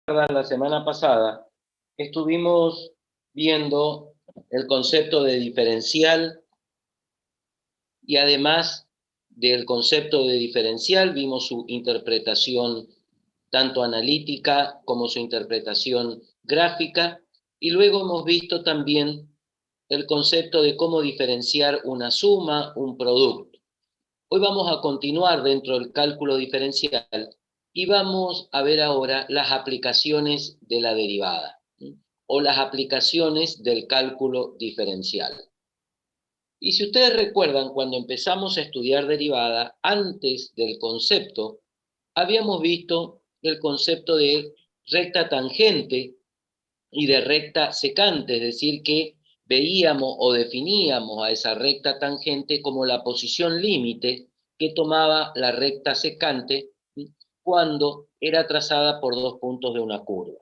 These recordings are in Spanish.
La semana pasada estuvimos viendo el concepto de diferencial y además del concepto de diferencial vimos su interpretación tanto analítica como su interpretación gráfica y luego hemos visto también el concepto de cómo diferenciar una suma, un producto. Hoy vamos a continuar dentro del cálculo diferencial y vamos a ver ahora las aplicaciones de la derivada o las aplicaciones del cálculo diferencial. Y si ustedes recuerdan, cuando empezamos a estudiar derivada, antes del concepto, habíamos visto el concepto de recta tangente y de recta secante, es decir, que veíamos o definíamos a esa recta tangente como la posición límite que tomaba la recta secante cuando era trazada por dos puntos de una curva.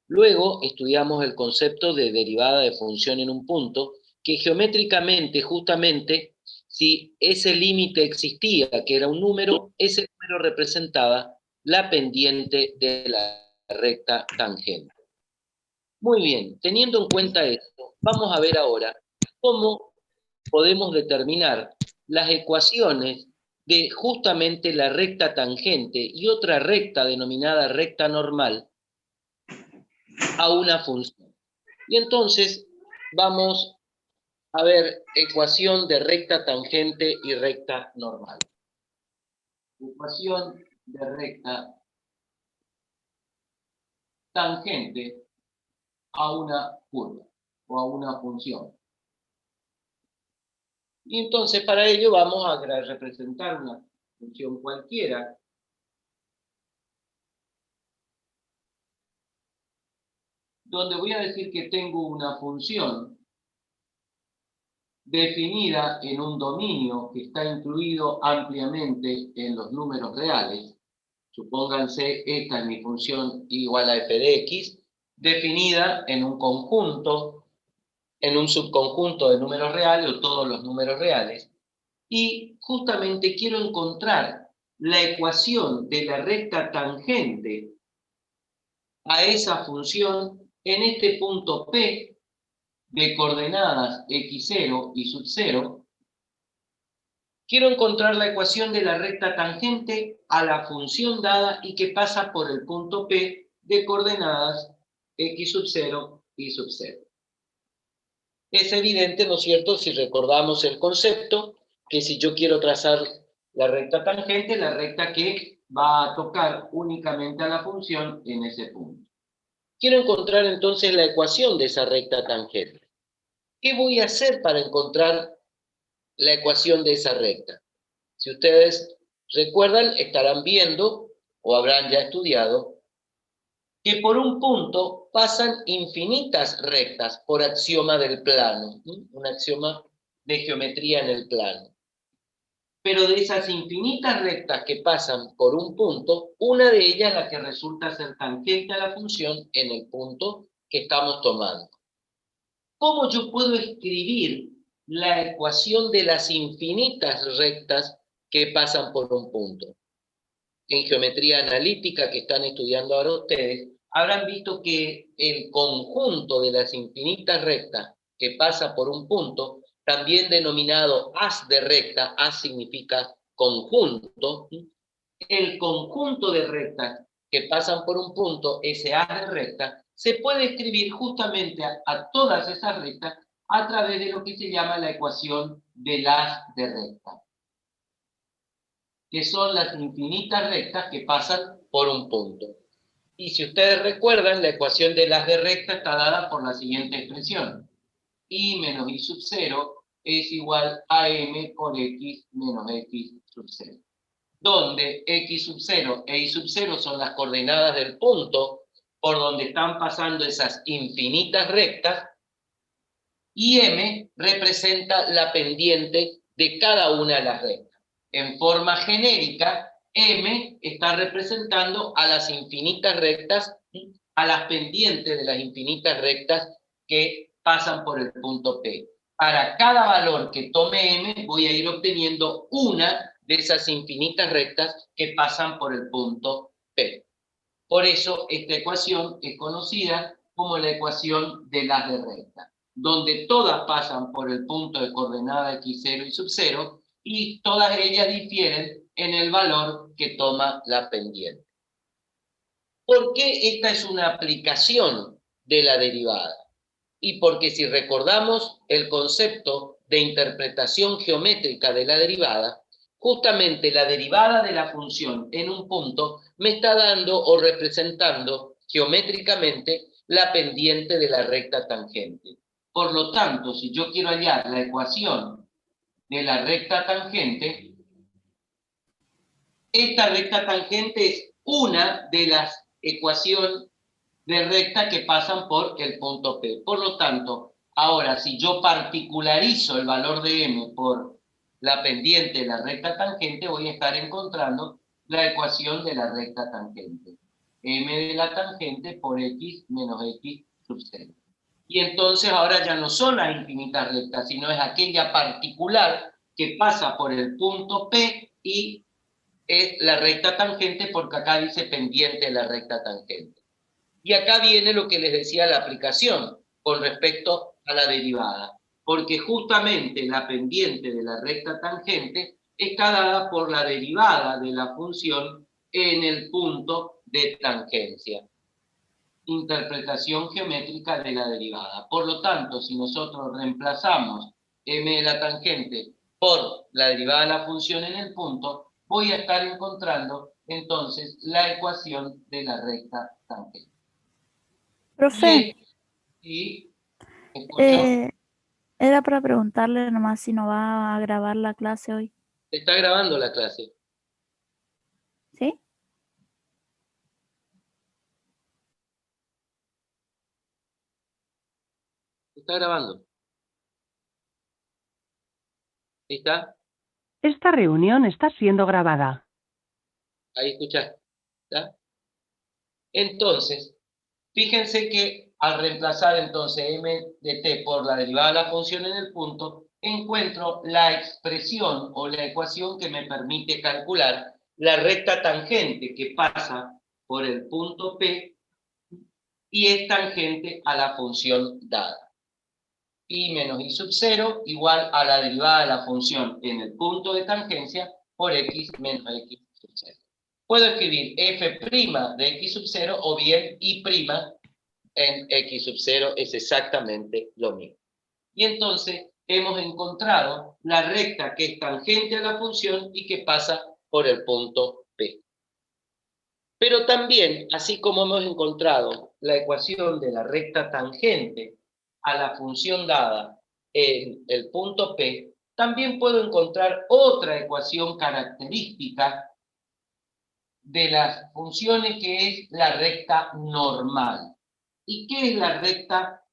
Luego estudiamos el concepto de derivada de función en un punto, que geométricamente, justamente, si ese límite existía, que era un número, ese número representaba la pendiente de la recta tangente. Muy bien, teniendo en cuenta esto, vamos a ver ahora cómo podemos determinar las ecuaciones de justamente la recta tangente y otra recta denominada recta normal a una función. Y entonces vamos a ver ecuación de recta tangente y recta normal. Ecuación de recta tangente a una curva o a una función. Y entonces para ello vamos a representar una función cualquiera donde voy a decir que tengo una función definida en un dominio que está incluido ampliamente en los números reales. Supónganse, esta es mi función igual a f de x, definida en un conjunto, en un subconjunto de números reales o todos los números reales. Y justamente quiero encontrar la ecuación de la recta tangente a esa función en este punto P de coordenadas x0 y sub 0. Quiero encontrar la ecuación de la recta tangente a la función dada y que pasa por el punto P de coordenadas x sub 0 y sub 0. Es evidente, ¿no es cierto?, si recordamos el concepto, que si yo quiero trazar la recta tangente, la recta que va a tocar únicamente a la función en ese punto. Quiero encontrar entonces la ecuación de esa recta tangente. ¿Qué voy a hacer para encontrar la ecuación de esa recta? Si ustedes recuerdan, estarán viendo o habrán ya estudiado que por un punto pasan infinitas rectas por axioma del plano, un axioma de geometría en el plano. Pero de esas infinitas rectas que pasan por un punto, una de ellas la que resulta ser tangente a la función en el punto que estamos tomando. ¿Cómo yo puedo escribir la ecuación de las infinitas rectas que pasan por un punto? En geometría analítica que están estudiando ahora ustedes, habrán visto que el conjunto de las infinitas rectas que pasa por un punto, también denominado haz de recta, haz significa conjunto, el conjunto de rectas que pasan por un punto, ese haz de recta, se puede escribir justamente a todas esas rectas a través de lo que se llama la ecuación del haz de recta, que son las infinitas rectas que pasan por un punto. Y si ustedes recuerdan, la ecuación de las de recta está dada por la siguiente expresión. Y menos y sub 0 es igual a m por x menos x sub 0. Donde x sub 0 e y sub 0 son las coordenadas del punto por donde están pasando esas infinitas rectas, y m representa la pendiente de cada una de las rectas. En forma genérica, m está representando a las infinitas rectas, a las pendientes de las infinitas rectas que pasan por el punto P. Para cada valor que tome m, voy a ir obteniendo una de esas infinitas rectas que pasan por el punto P. Por eso esta ecuación es conocida como la ecuación de las de recta, donde todas pasan por el punto de coordenada x0 y sub 0, y todas ellas difieren en el valor que toma la pendiente. ¿Por qué esta es una aplicación de la derivada? Y porque si recordamos el concepto de interpretación geométrica de la derivada, justamente la derivada de la función en un punto me está dando o representando geométricamente la pendiente de la recta tangente. Por lo tanto, si yo quiero hallar la ecuación de la recta tangente, esta recta tangente es una de las ecuaciones de recta que pasan por el punto P. Por lo tanto, ahora si yo particularizo el valor de m por la pendiente de la recta tangente, voy a estar encontrando la ecuación de la recta tangente. M de la tangente por x menos x sub 0. Y entonces ahora ya no son las infinitas rectas, sino es aquella particular que pasa por el punto P y es la recta tangente, porque acá dice pendiente de la recta tangente. Y acá viene lo que les decía la aplicación con respecto a la derivada, porque justamente la pendiente de la recta tangente está dada por la derivada de la función en el punto de tangencia. Interpretación geométrica de la derivada. Por lo tanto, si nosotros reemplazamos m de la tangente por la derivada de la función en el punto, voy a estar encontrando entonces la ecuación de la recta tangente. Profe, Y ¿escucho? era para preguntarle nomás si no va a grabar la clase hoy. Está grabando la clase. ¿Sí? Está grabando. ¿Está? Esta reunión está siendo grabada. Ahí escuchaste. ¿Está? Entonces, fíjense que al reemplazar entonces m de t por la derivada de la función en el punto, encuentro la expresión o la ecuación que me permite calcular la recta tangente que pasa por el punto P y es tangente a la función dada. Y menos y sub 0 igual a la derivada de la función en el punto de tangencia por x menos x sub 0. Puedo escribir f' de x sub 0 o bien y' en x sub 0 es exactamente lo mismo. Y entonces hemos encontrado la recta que es tangente a la función y que pasa por el punto P. Pero también, así como hemos encontrado la ecuación de la recta tangente a la función dada en el punto P, también puedo encontrar otra ecuación característica de las funciones que es la recta normal. ¿Y qué es la recta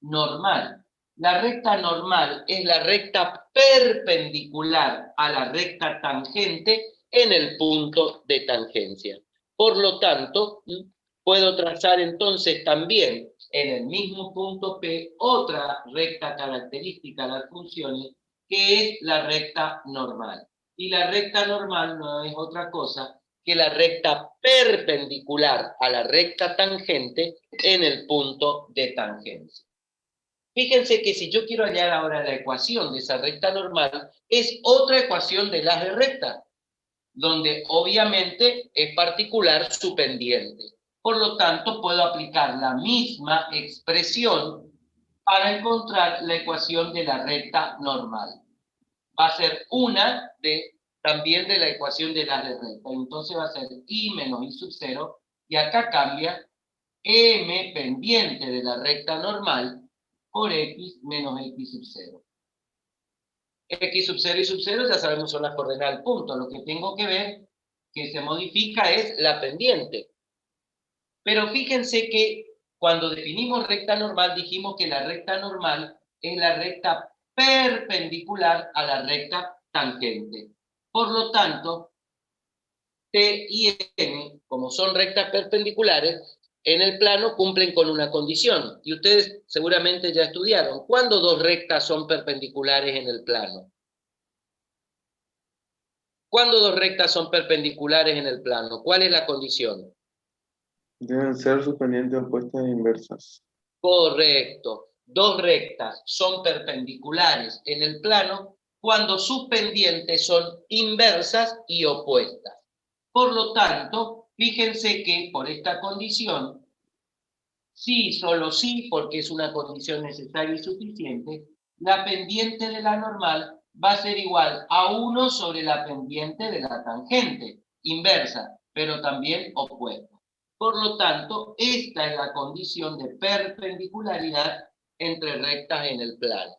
normal? La recta normal es la recta perpendicular a la recta tangente en el punto de tangencia. Por lo tanto, puedo trazar entonces también en el mismo punto P otra recta característica de las funciones que es la recta normal. Y la recta normal no es otra cosa que la recta perpendicular a la recta tangente en el punto de tangencia. Fíjense que si yo quiero hallar ahora la ecuación de esa recta normal, es otra ecuación de las de recta, donde obviamente es particular su pendiente. Por lo tanto, puedo aplicar la misma expresión para encontrar la ecuación de la recta normal. Va a ser una también de la ecuación de las de recta. Entonces va a ser y menos y sub 0, y acá cambia m pendiente de la recta normal por x menos x sub 0. X sub 0 y sub 0 ya sabemos son las coordenadas del punto. Lo que tengo que ver que se modifica es la pendiente. Pero fíjense que cuando definimos recta normal dijimos que la recta normal es la recta perpendicular a la recta tangente. Por lo tanto, T y N, como son rectas perpendiculares, en el plano cumplen con una condición. Y ustedes seguramente ya estudiaron. ¿Cuándo dos rectas son perpendiculares en el plano? ¿Cuándo dos rectas son perpendiculares en el plano? ¿Cuál es la condición? Deben ser sus pendientes opuestas e inversas. Correcto. Dos rectas son perpendiculares en el plano cuando sus pendientes son inversas y opuestas. Por lo tanto, fíjense que por esta condición, sí, solo sí, porque es una condición necesaria y suficiente, la pendiente de la normal va a ser igual a 1 sobre la pendiente de la tangente, inversa, pero también opuesta. Por lo tanto, esta es la condición de perpendicularidad entre rectas en el plano.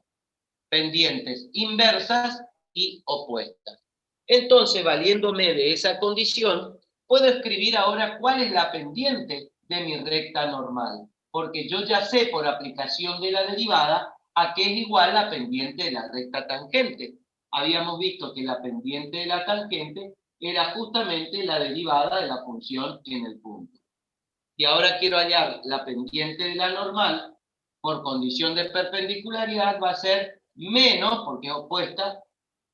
Pendientes inversas y opuestas. Entonces, valiéndome de esa condición, puedo escribir ahora cuál es la pendiente de mi recta normal, porque yo ya sé por aplicación de la derivada a qué es igual la pendiente de la recta tangente. Habíamos visto que la pendiente de la tangente era justamente la derivada de la función en el punto. Y ahora quiero hallar la pendiente de la normal, por condición de perpendicularidad va a ser menos, porque es opuesta,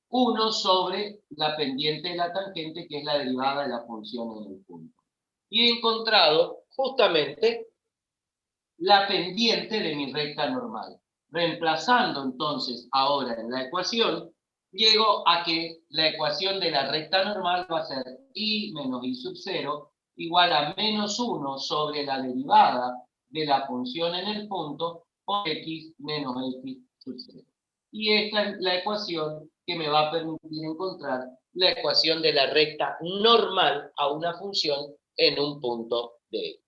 1 sobre la pendiente de la tangente, que es la derivada de la función en el punto. Y he encontrado justamente la pendiente de mi recta normal. Reemplazando entonces ahora en la ecuación, llego a que la ecuación de la recta normal va a ser y menos y sub 0 igual a menos 1 sobre la derivada de la función en el punto por x menos x sub 0. Y esta es la ecuación que me va a permitir encontrar la ecuación de la recta normal a una función en un punto de x.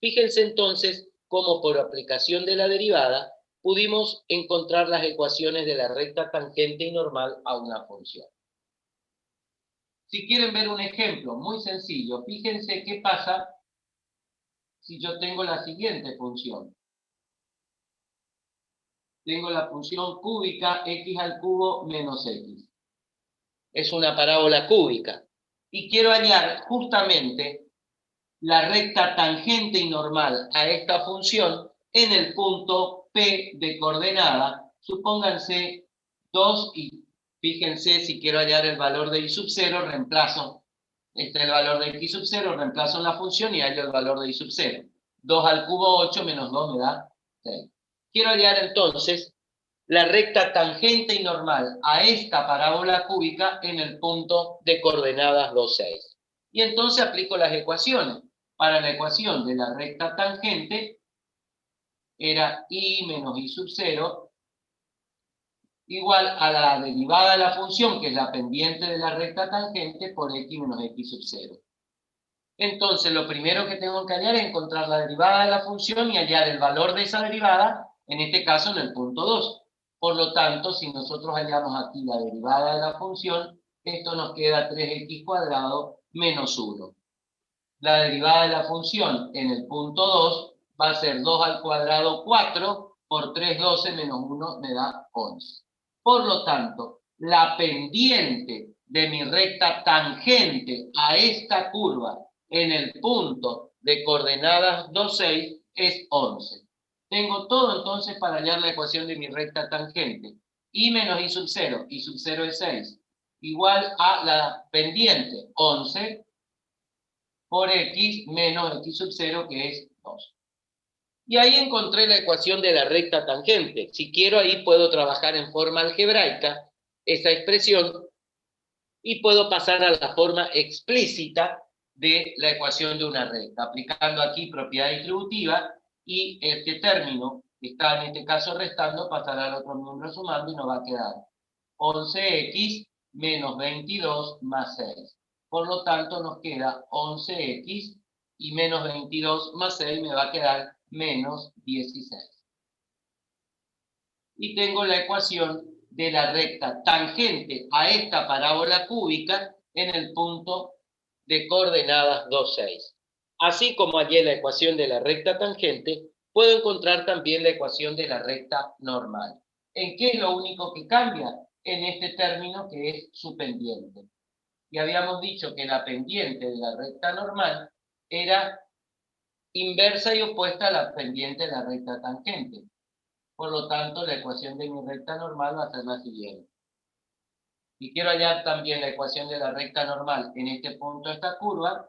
Fíjense entonces cómo por aplicación de la derivada pudimos encontrar las ecuaciones de la recta tangente y normal a una función. Si quieren ver un ejemplo muy sencillo, fíjense qué pasa si yo tengo la siguiente función. Tengo la función cúbica x al cubo menos x. Es una parábola cúbica. Y quiero hallar justamente la recta tangente y normal a esta función en el punto P de coordenada, supónganse 2 y fíjense si quiero hallar el valor de y sub 0, reemplazo, este es el valor de x sub 0, reemplazo en la función y hallo el valor de y sub 0. 2 al cubo 8 menos 2 me da 6. Quiero hallar entonces la recta tangente y normal a esta parábola cúbica en el punto de coordenadas 2, 6. Y entonces aplico las ecuaciones. Para la ecuación de la recta tangente era y menos y sub 0 igual a la derivada de la función, que es la pendiente de la recta tangente, por x menos x sub 0. Entonces, lo primero que tengo que hallar es encontrar la derivada de la función y hallar el valor de esa derivada, en este caso en el punto 2. Por lo tanto, si nosotros hallamos aquí la derivada de la función, esto nos queda 3x cuadrado menos 1. La derivada de la función en el punto 2 va a ser 2 al cuadrado 4 por 3, 12 menos 1 me da 11. Por lo tanto, la pendiente de mi recta tangente a esta curva en el punto de coordenadas 2, 6 es 11. Tengo todo entonces para hallar la ecuación de mi recta tangente. Y menos y sub 0 es 6, igual a la pendiente 11 por x menos x sub 0, que es 2. Y ahí encontré la ecuación de la recta tangente. Si quiero, ahí puedo trabajar en forma algebraica esa expresión y puedo pasar a la forma explícita de la ecuación de una recta, aplicando aquí propiedad distributiva y este término que está en este caso restando pasará al otro miembro sumando y nos va a quedar 11x menos 22 más 6. Por lo tanto, nos queda 11x y menos 22 más 6 me va a quedar menos 16. Y tengo la ecuación de la recta tangente a esta parábola cúbica en el punto de coordenadas 2, 6. Así como hallé la ecuación de la recta tangente, puedo encontrar también la ecuación de la recta normal. ¿En qué es lo único que cambia? En este término que es su pendiente. Y habíamos dicho que la pendiente de la recta normal era inversa y opuesta a la pendiente de la recta tangente. Por lo tanto, la ecuación de mi recta normal va a ser la siguiente. Y quiero hallar también la ecuación de la recta normal en este punto de esta curva.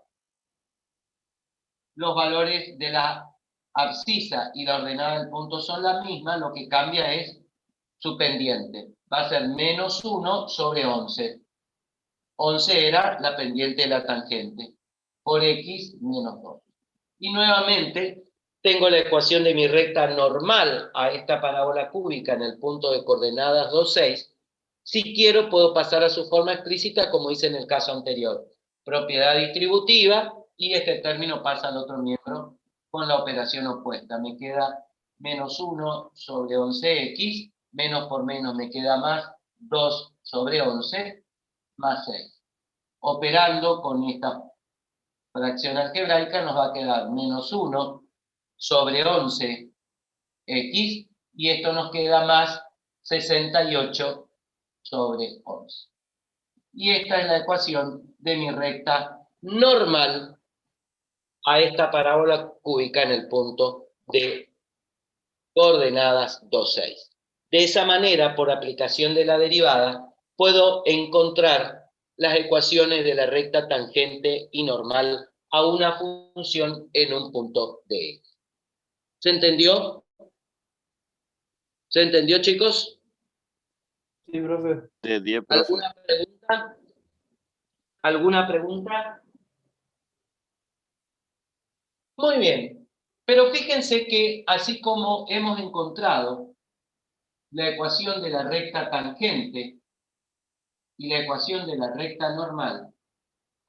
los valores de la abscisa y la ordenada del punto son las mismas, lo que cambia es su pendiente. Va a ser menos 1 sobre 11. 11 era la pendiente de la tangente, por x menos 2. Y nuevamente tengo la ecuación de mi recta normal a esta parábola cúbica en el punto de coordenadas 2, 6. Si quiero, puedo pasar a su forma explícita como hice en el caso anterior. Propiedad distributiva, y este término pasa al otro miembro con la operación opuesta. Me queda menos 1 sobre 11x, menos por menos me queda más 2 sobre 11, más 6. Operando con esta fracción algebraica nos va a quedar menos 1 sobre 11x, y esto nos queda más 68 sobre 11. Y esta es la ecuación de mi recta normal a esta parábola cúbica en el punto de coordenadas 2, 6. De esa manera, por aplicación de la derivada, puedo encontrar las ecuaciones de la recta tangente y normal a una función en un punto de X. ¿Se entendió? ¿Se entendió, chicos? Sí, profe. De 10, profe. ¿Alguna pregunta? ¿Alguna pregunta? Muy bien. Pero fíjense que así como hemos encontrado la ecuación de la recta tangente y la ecuación de la recta normal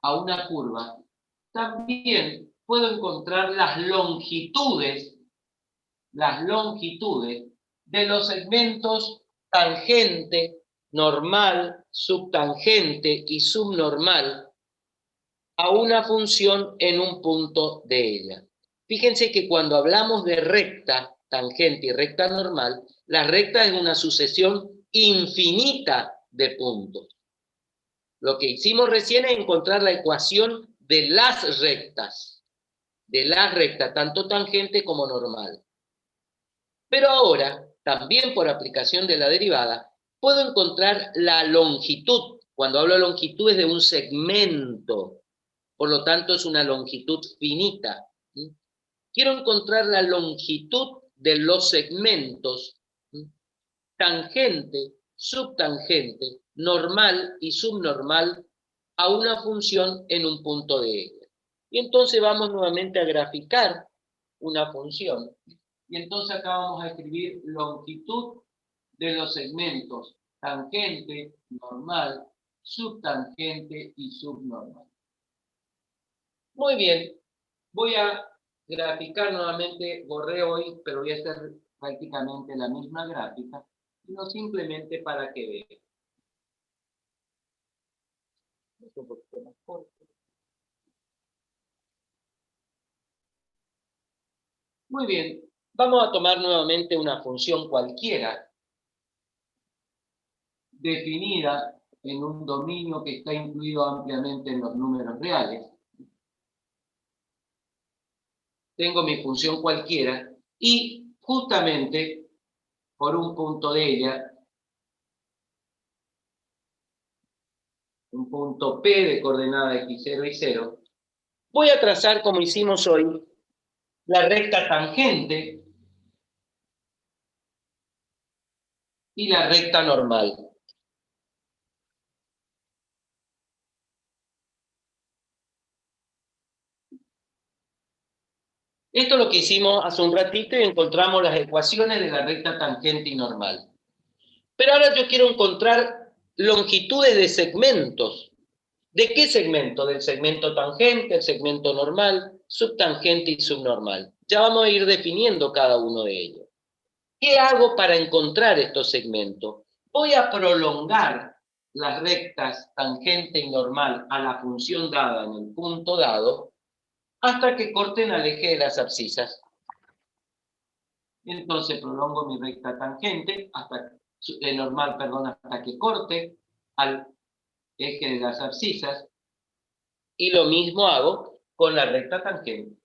a una curva, también puedo encontrar las longitudes de los segmentos tangente, normal, subtangente y subnormal a una función en un punto de ella. Fíjense que cuando hablamos de recta tangente y recta normal, la recta es una sucesión infinita de puntos. Lo que hicimos recién es encontrar la ecuación de las rectas, tanto tangente como normal. Pero ahora, también por aplicación de la derivada, puedo encontrar la longitud. Cuando hablo de longitud es de un segmento, por lo tanto es una longitud finita. ¿Sí? Quiero encontrar la longitud de los segmentos tangente, subtangente, normal y subnormal a una función en un punto de ella. Y entonces vamos nuevamente a graficar una función. Y entonces acá vamos a escribir longitud de los segmentos tangente, normal, subtangente y subnormal. Muy bien, voy a graficar nuevamente, borré hoy, pero voy a hacer prácticamente la misma gráfica, no simplemente para que vean. Un poquito más corto. Muy bien, vamos a tomar nuevamente una función cualquiera, definida en un dominio que está incluido ampliamente en los números reales. Tengo mi función cualquiera y justamente por un punto de ella, un punto P de coordenada x0 y 0, voy a trazar como hicimos hoy la recta tangente y la recta normal. Esto es lo que hicimos hace un ratito y encontramos las ecuaciones de la recta tangente y normal. Pero ahora yo quiero encontrar longitudes de segmentos. ¿De qué segmento? Del segmento tangente, el segmento normal, subtangente y subnormal. Ya vamos a ir definiendo cada uno de ellos. ¿Qué hago para encontrar estos segmentos? Voy a prolongar las rectas tangente y normal a la función dada en el punto dado hasta que corten al eje de las abscisas. Entonces prolongo mi recta tangente hasta que corte al eje de las abscisas, y lo mismo hago con la recta tangente.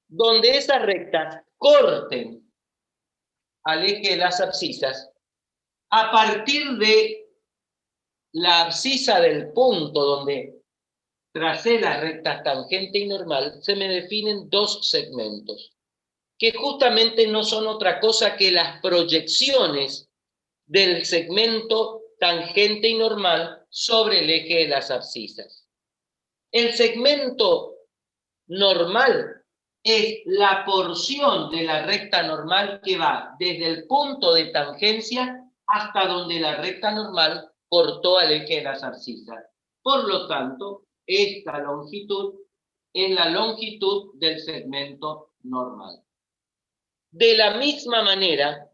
Donde esas rectas corten al eje de las abscisas, a partir de la abscisa del punto donde tracé las rectas tangente y normal, se me definen dos segmentos, que justamente no son otra cosa que las proyecciones del segmento tangente y normal sobre el eje de las abscisas. El segmento normal es la porción de la recta normal que va desde el punto de tangencia hasta donde la recta normal cortó al eje de las abscisas. Por lo tanto, esta longitud es la longitud del segmento normal. De la misma manera,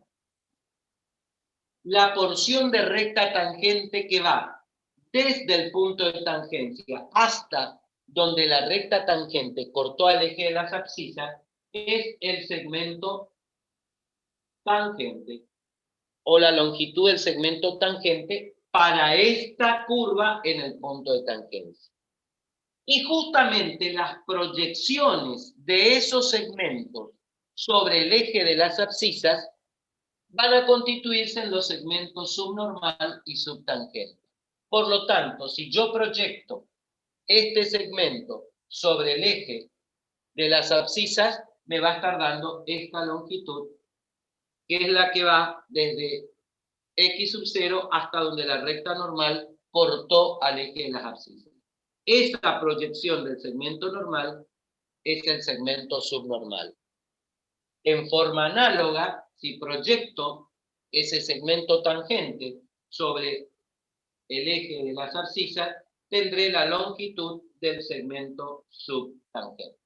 la porción de recta tangente que va desde el punto de tangencia hasta donde la recta tangente cortó al eje de las abscisas es el segmento tangente o la longitud del segmento tangente para esta curva en el punto de tangencia. Y justamente las proyecciones de esos segmentos sobre el eje de las abscisas van a constituirse en los segmentos subnormal y subtangente. Por lo tanto, si yo proyecto este segmento sobre el eje de las abscisas, me va a estar dando esta longitud, que es la que va desde x sub 0 hasta donde la recta normal cortó al eje de las abscisas. Esta proyección del segmento normal es el segmento subnormal. En forma análoga, si proyecto ese segmento tangente sobre el eje de las abscisas, tendré la longitud del segmento subtangente,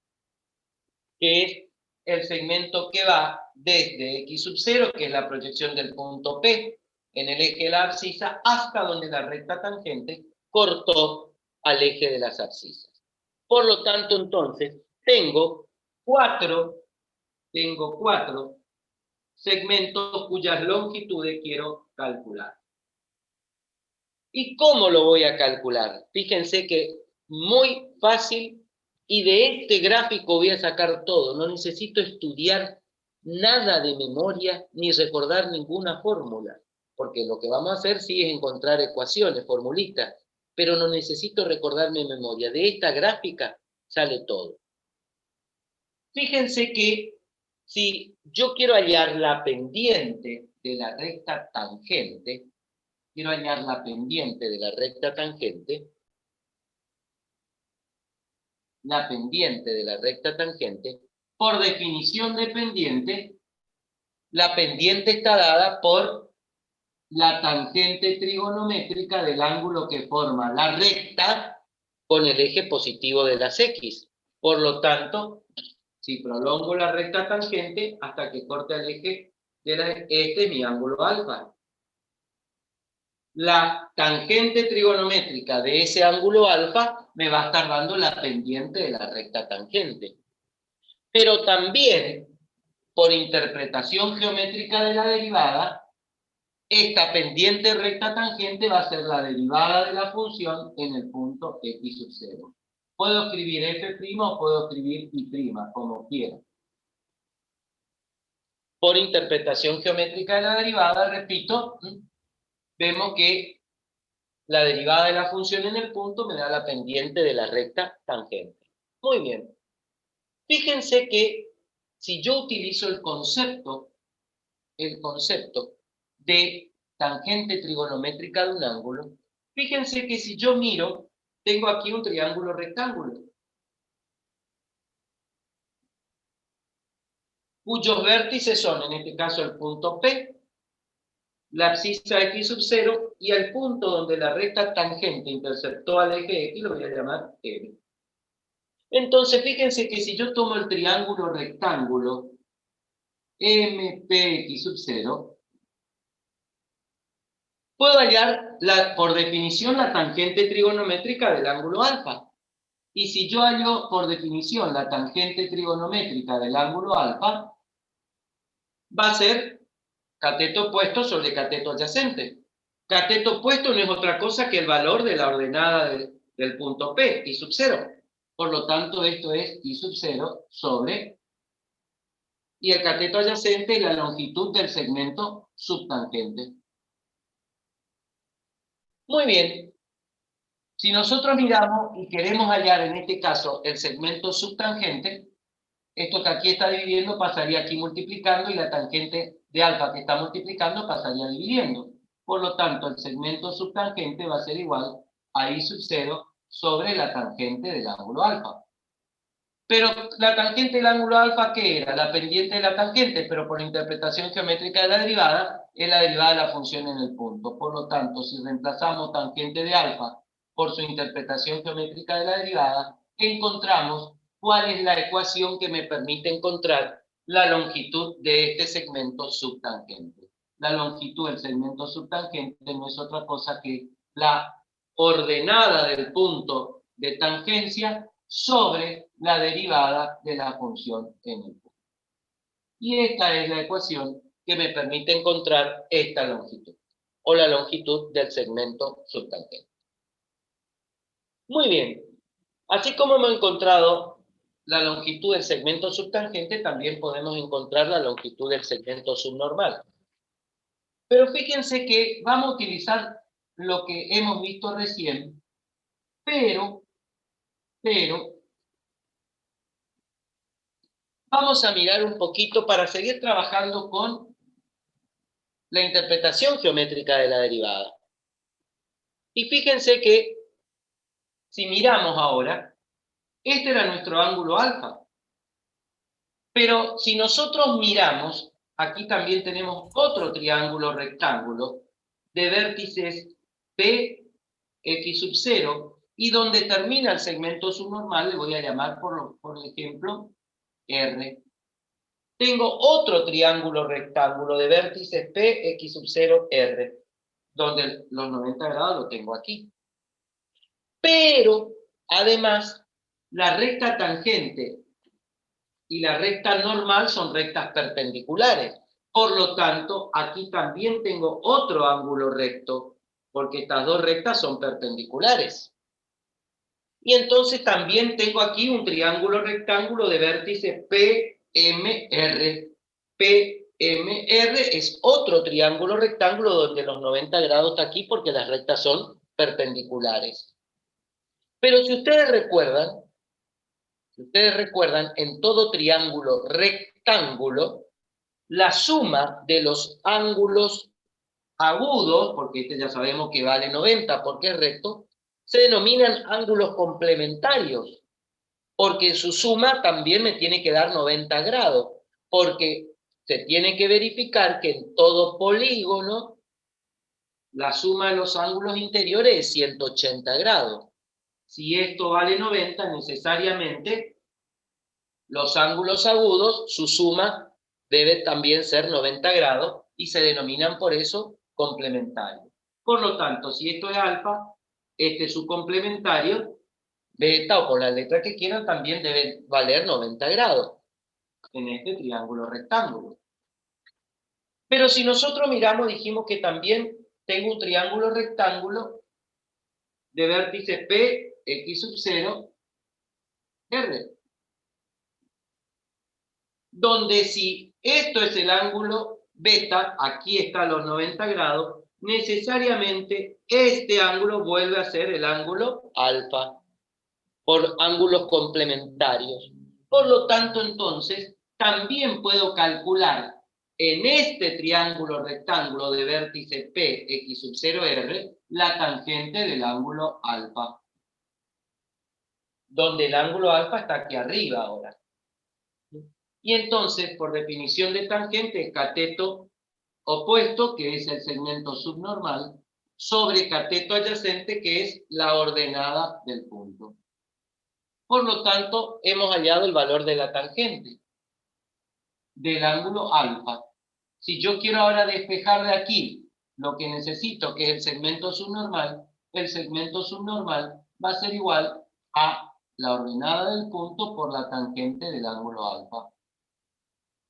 que es el segmento que va desde x sub 0, que es la proyección del punto P en el eje de la abscisa, hasta donde la recta tangente cortó al eje de las abscisas. Por lo tanto, entonces, tengo cuatro segmentos cuyas longitudes quiero calcular. ¿Y cómo lo voy a calcular? Fíjense que muy fácil, y de este gráfico voy a sacar todo. No necesito estudiar nada de memoria ni recordar ninguna fórmula, porque lo que vamos a hacer sí es encontrar ecuaciones, formulitas, pero no necesito recordarme memoria. De esta gráfica sale todo. Fíjense que si yo quiero hallar la pendiente de la recta tangente, quiero hallar la pendiente de la recta tangente, por definición de pendiente, la pendiente está dada por la tangente trigonométrica del ángulo que forma la recta con el eje positivo de las X. Por lo tanto, si prolongo la recta tangente hasta que corte el eje de este es mi ángulo alfa. La tangente trigonométrica de ese ángulo alfa me va a estar dando la pendiente de la recta tangente. Pero también, por interpretación geométrica de la derivada, esta pendiente recta tangente va a ser la derivada de la función en el punto x sub 0. Puedo escribir f' o puedo escribir y', como quiera. Por interpretación geométrica de la derivada, repito, vemos que la derivada de la función en el punto me da la pendiente de la recta tangente. Muy bien. Fíjense que si yo utilizo el concepto de tangente trigonométrica de un ángulo, fíjense que si yo miro, tengo aquí un triángulo rectángulo, cuyos vértices son, en este caso, el punto P, la abscisa x sub 0 y el punto donde la recta tangente interceptó al eje X, lo voy a llamar M. Entonces, fíjense que si yo tomo el triángulo rectángulo MPX sub 0, puedo hallar, por definición, la tangente trigonométrica del ángulo alfa. Y si yo hallo, por definición, la tangente trigonométrica del ángulo alfa, va a ser cateto opuesto sobre cateto adyacente. Cateto opuesto no es otra cosa que el valor de la ordenada del punto P, y sub 0. Por lo tanto, esto es y sub 0 sobre, y el cateto adyacente es la longitud del segmento subtangente. Muy bien. Si nosotros miramos y queremos hallar en este caso el segmento subtangente, esto que aquí está dividiendo pasaría aquí multiplicando y la tangente de alfa que está multiplicando pasaría dividiendo. Por lo tanto, el segmento subtangente va a ser igual a I sub 0 sobre la tangente del ángulo alfa. Pero la tangente del ángulo alfa, ¿qué era? La pendiente de la tangente, pero por interpretación geométrica de la derivada, es la derivada de la función en el punto. Por lo tanto, si reemplazamos tangente de alfa por su interpretación geométrica de la derivada, encontramos cuál es la ecuación que me permite encontrar la longitud de este segmento subtangente. La longitud del segmento subtangente no es otra cosa que la ordenada del punto de tangencia sobre la derivada de la función en el punto. Y esta es la ecuación que me permite encontrar esta longitud, o la longitud del segmento subtangente. Muy bien. Así como hemos encontrado la longitud del segmento subtangente, también podemos encontrar la longitud del segmento subnormal. Pero fíjense que vamos a utilizar lo que hemos visto recién, pero vamos a mirar un poquito para seguir trabajando con la interpretación geométrica de la derivada. Y fíjense que, si miramos ahora, este era nuestro ángulo alfa. Pero si nosotros miramos, aquí también tenemos otro triángulo rectángulo de vértices P, X sub 0, y donde termina el segmento subnormal le voy a llamar, por ejemplo, R. Tengo otro triángulo rectángulo de vértices P, X sub 0, R, donde los 90 grados lo tengo aquí. Pero, además, la recta tangente y la recta normal son rectas perpendiculares. Por lo tanto, aquí también tengo otro ángulo recto, porque estas dos rectas son perpendiculares. Y entonces también tengo aquí un triángulo rectángulo de vértices PMR. PMR es otro triángulo rectángulo donde los 90 grados está aquí porque las rectas son perpendiculares. Pero si ustedes recuerdan, en todo triángulo rectángulo, la suma de los ángulos agudos, porque este ya sabemos que vale 90 porque es recto, se denominan ángulos complementarios, porque su suma también me tiene que dar 90 grados, porque se tiene que verificar que en todo polígono la suma de los ángulos interiores es 180 grados. Si esto vale 90, necesariamente los ángulos agudos, su suma debe también ser 90 grados y se denominan por eso complementarios. Por lo tanto, si esto es alfa, este es su complementario, beta o por la letra que quieran, también debe valer 90 grados en este triángulo rectángulo. Pero si nosotros miramos, dijimos que también tengo un triángulo rectángulo de vértice P, X sub 0, R. Donde si esto es el ángulo beta, aquí está a los 90 grados, necesariamente este ángulo vuelve a ser el ángulo alfa, por ángulos complementarios. Por lo tanto, entonces, también puedo calcular en este triángulo rectángulo de vértice P, X sub 0, R, la tangente del ángulo alfa. Donde el ángulo alfa está aquí arriba ahora. Y entonces, por definición de tangente, es cateto opuesto, que es el segmento subnormal, sobre cateto adyacente, que es la ordenada del punto. Por lo tanto, hemos hallado el valor de la tangente del ángulo alfa. Si yo quiero ahora despejar de aquí lo que necesito, que es el segmento subnormal va a ser igual a la ordenada del punto por la tangente del ángulo alfa.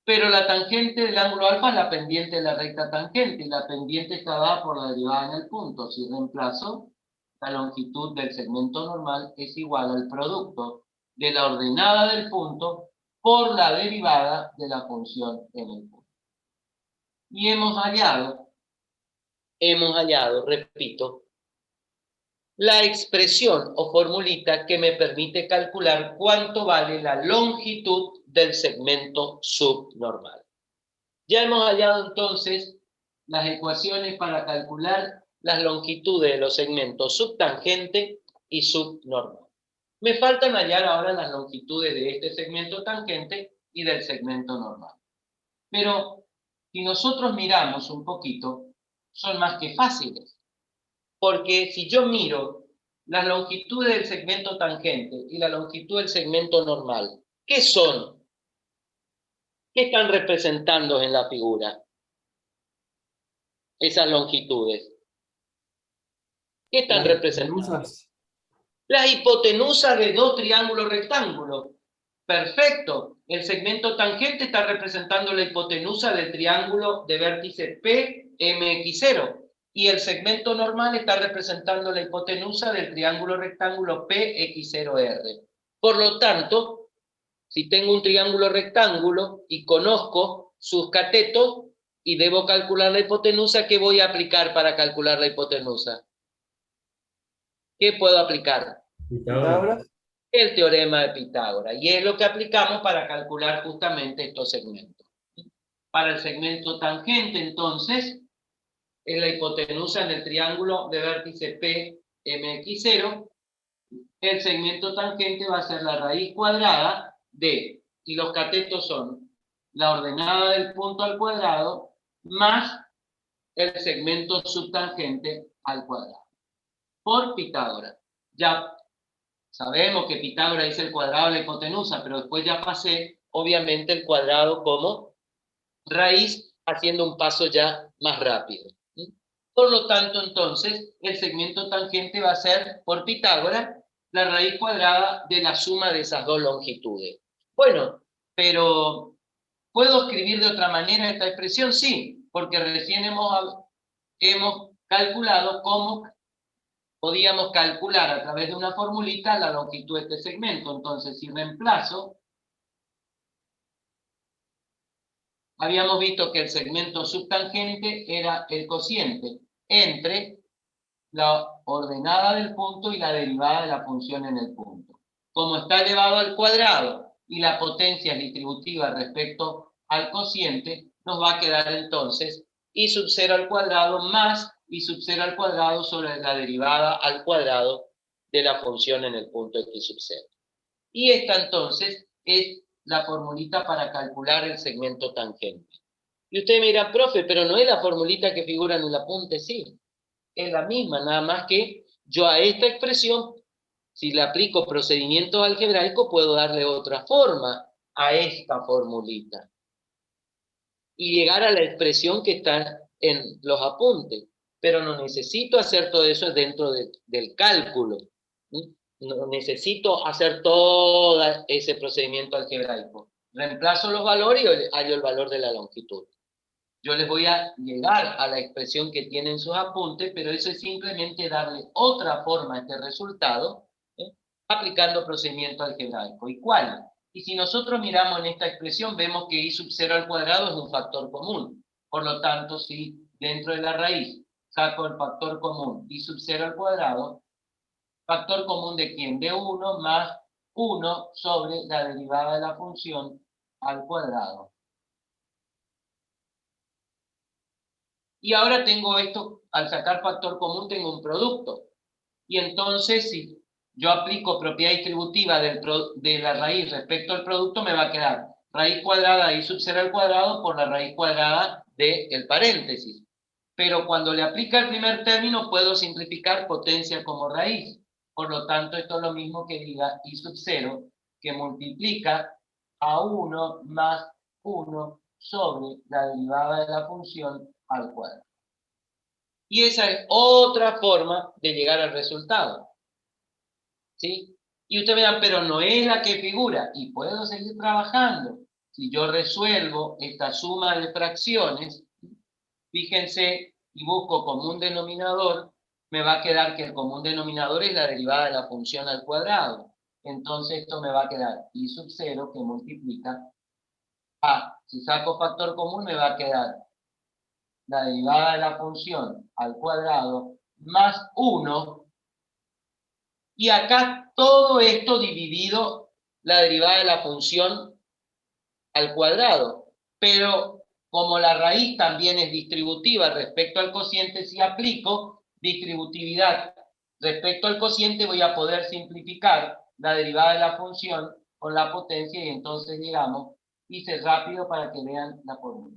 Pero la tangente del ángulo alfa es la pendiente de la recta tangente, y la pendiente está dada por la derivada en el punto. Si reemplazo, la longitud del segmento normal es igual al producto de la ordenada del punto por la derivada de la función en el punto. Y hemos hallado, repito, la expresión o formulita que me permite calcular cuánto vale la longitud del segmento subnormal. Ya hemos hallado entonces las ecuaciones para calcular las longitudes de los segmentos subtangente y subnormal. Me faltan hallar ahora las longitudes de este segmento tangente y del segmento normal. Pero si nosotros miramos un poquito, son más que fáciles. Porque si yo miro las longitudes del segmento tangente y la longitud del segmento normal, ¿qué son? ¿Qué están representando en la figura? Esas longitudes. ¿Qué están representando? Hipotenusas. Las hipotenusas de dos triángulos rectángulos. Perfecto. El segmento tangente está representando la hipotenusa del triángulo de vértice PMX0. Y el segmento normal está representando la hipotenusa del triángulo rectángulo PX0R. Por lo tanto, si tengo un triángulo rectángulo y conozco sus catetos y debo calcular la hipotenusa, ¿qué voy a aplicar para calcular la hipotenusa? ¿Qué puedo aplicar? Pitágoras. El teorema de Pitágoras. Y es lo que aplicamos para calcular justamente estos segmentos. Para el segmento tangente, entonces, es la hipotenusa en el triángulo de vértice PMX0. El segmento tangente va a ser la raíz cuadrada de, y los catetos son la ordenada del punto al cuadrado más el segmento subtangente al cuadrado. Por Pitágoras. Ya sabemos que Pitágoras dice el cuadrado de la hipotenusa, pero después ya pasé, obviamente, el cuadrado como raíz, haciendo un paso ya más rápido. Por lo tanto, entonces, el segmento tangente va a ser, por Pitágoras, la raíz cuadrada de la suma de esas dos longitudes. Bueno, pero ¿puedo escribir de otra manera esta expresión? Sí, porque recién hemos calculado cómo podíamos calcular a través de una formulita la longitud de este segmento. Entonces, si reemplazo, habíamos visto que el segmento subtangente era el cociente entre la ordenada del punto y la derivada de la función en el punto. Como está elevado al cuadrado y la potencia es distributiva respecto al cociente, nos va a quedar entonces y sub 0 al cuadrado más y sub 0 al cuadrado sobre la derivada al cuadrado de la función en el punto x sub 0. Y esta entonces es la formulita para calcular el segmento tangente. Y usted me dirá, profe, pero no es la formulita que figura en el apunte, sí. Es la misma, nada más que yo a esta expresión, si le aplico procedimientos algebraicos, puedo darle otra forma a esta formulita. Y llegar a la expresión que está en los apuntes. Pero no necesito hacer todo eso dentro del cálculo. No necesito hacer todo ese procedimiento algebraico. Reemplazo los valores y hallo el valor de la longitud. Yo les voy a llegar a la expresión que tienen sus apuntes, pero eso es simplemente darle otra forma a este resultado, aplicando procedimiento algebraico. ¿Y cuál? Y si nosotros miramos en esta expresión, vemos que y sub 0 al cuadrado es un factor común. Por lo tanto, si dentro de la raíz saco el factor común y sub 0 al cuadrado, ¿factor común de quién? De 1 más 1 sobre la derivada de la función al cuadrado. Y ahora tengo esto, al sacar factor común tengo un producto. Y entonces si yo aplico propiedad distributiva de la raíz respecto al producto, me va a quedar raíz cuadrada de y sub 0 al cuadrado por la raíz cuadrada del paréntesis. Pero cuando le aplica el primer término puedo simplificar potencia como raíz. Por lo tanto, esto es lo mismo que diga y sub 0, que multiplica a 1 más 1 sobre la derivada de la función al cuadrado. Y esa es otra forma de llegar al resultado. ¿Sí? Y usted me dirá, pero no es la que figura. Y puedo seguir trabajando. Si yo resuelvo esta suma de fracciones, fíjense, y busco común denominador, me va a quedar que el común denominador es la derivada de la función al cuadrado. Entonces esto me va a quedar y sub 0 que multiplica a, si saco factor común me va a quedar la derivada de la función al cuadrado más 1 Y acá todo esto dividido la derivada de la función al cuadrado. Pero como la raíz también es distributiva respecto al cociente, si aplico distributividad respecto al cociente, voy a poder simplificar la derivada de la función con la potencia y entonces llegamos, hice rápido para que vean la fórmula.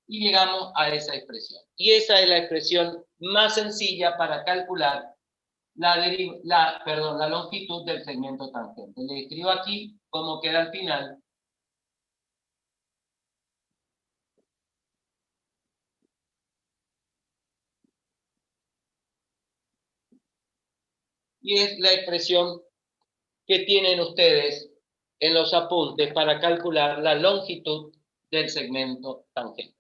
Y llegamos a esa expresión. Y esa es la expresión más sencilla para calcular la longitud del segmento tangente. Le escribo aquí cómo queda al final. Y es la expresión que tienen ustedes en los apuntes para calcular la longitud del segmento tangente.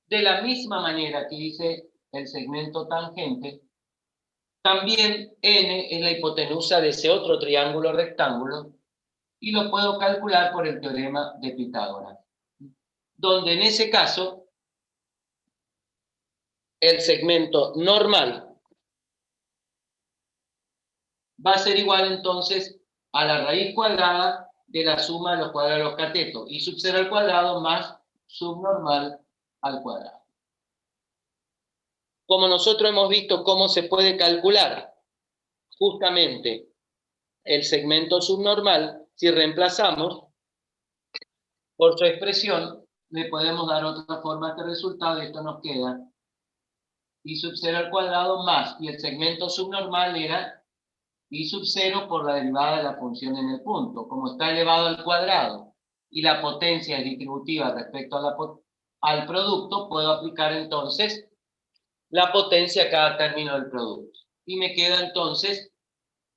De la misma manera que hice el segmento tangente, también n es la hipotenusa de ese otro triángulo rectángulo y lo puedo calcular por el teorema de Pitágoras, donde en ese caso el segmento normal va a ser igual entonces a la raíz cuadrada de la suma de los cuadrados de los catetos, y sub 0 al cuadrado más subnormal al cuadrado. Como nosotros hemos visto cómo se puede calcular justamente el segmento subnormal, si reemplazamos por su expresión, le podemos dar otra forma a este resultado, y esto nos queda y sub 0 al cuadrado más, y el segmento subnormal era y sub 0 por la derivada de la función en el punto. Como está elevado al cuadrado y la potencia es distributiva respecto al producto, puedo aplicar entonces la potencia a cada término del producto. Y me queda entonces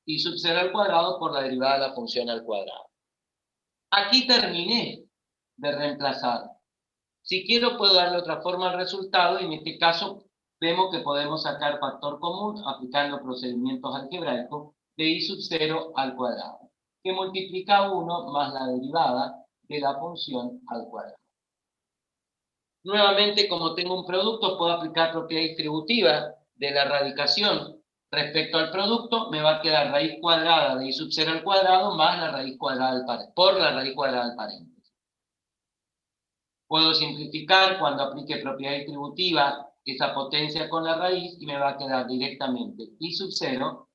y sub 0 al cuadrado por la derivada de la función al cuadrado. Aquí terminé de reemplazar. Si quiero puedo darle otra forma al resultado, y en este caso vemos que podemos sacar factor común aplicando procedimientos algebraicos de y sub 0 al cuadrado, que multiplica 1 más la derivada de la función al cuadrado. Nuevamente, como tengo un producto, puedo aplicar propiedad distributiva de la radicación respecto al producto. Me va a quedar raíz cuadrada de y sub 0 al cuadrado más la raíz cuadrada del paréntesis, por la raíz cuadrada del paréntesis. Puedo simplificar cuando aplique propiedad distributiva esa potencia con la raíz y me va a quedar directamente y sub 0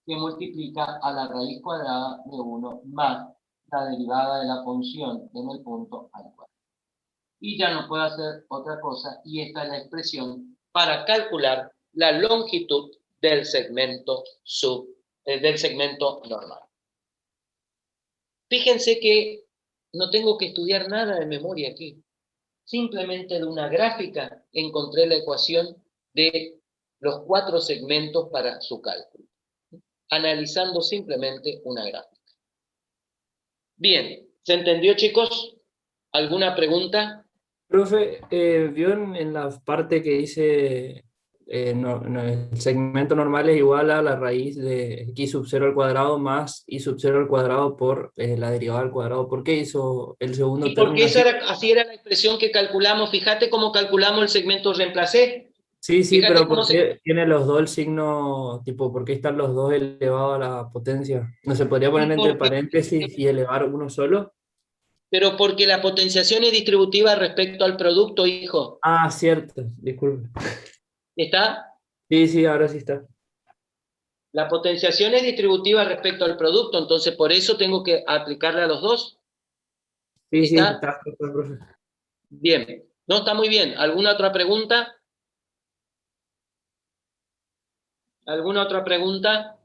que multiplica a la raíz cuadrada de 1 más la derivada de la función en el punto al cuadrado. Y ya no puedo hacer otra cosa, y esta es la expresión para calcular la longitud del segmento normal. Fíjense que no tengo que estudiar nada de memoria aquí. Simplemente de una gráfica encontré la ecuación de los 4 segmentos para su cálculo, analizando simplemente una gráfica. Bien, ¿se entendió, chicos? ¿Alguna pregunta? Profe, vio en la parte que dice el segmento normal es igual a la raíz de x sub 0 al cuadrado más y sub 0 al cuadrado por la derivada al cuadrado. ¿Por qué hizo el segundo Y porque término así era la expresión que calculamos. Fíjate cómo calculamos el segmento reemplacé. Sí, Fíjate pero cómo ¿por qué tiene los dos el signo, tipo, por qué están los dos elevados a la potencia? ¿No se podría poner entre paréntesis y elevar uno solo? Pero porque la potenciación es distributiva respecto al producto, hijo. Ah, cierto, disculpe. ¿Está? Sí, ahora sí está. La potenciación es distributiva respecto al producto, entonces por eso tengo que aplicarle a los dos. Sí, ¿Está? está, profe. Bien. No, está muy bien. ¿Alguna otra pregunta? ¿Alguna otra pregunta?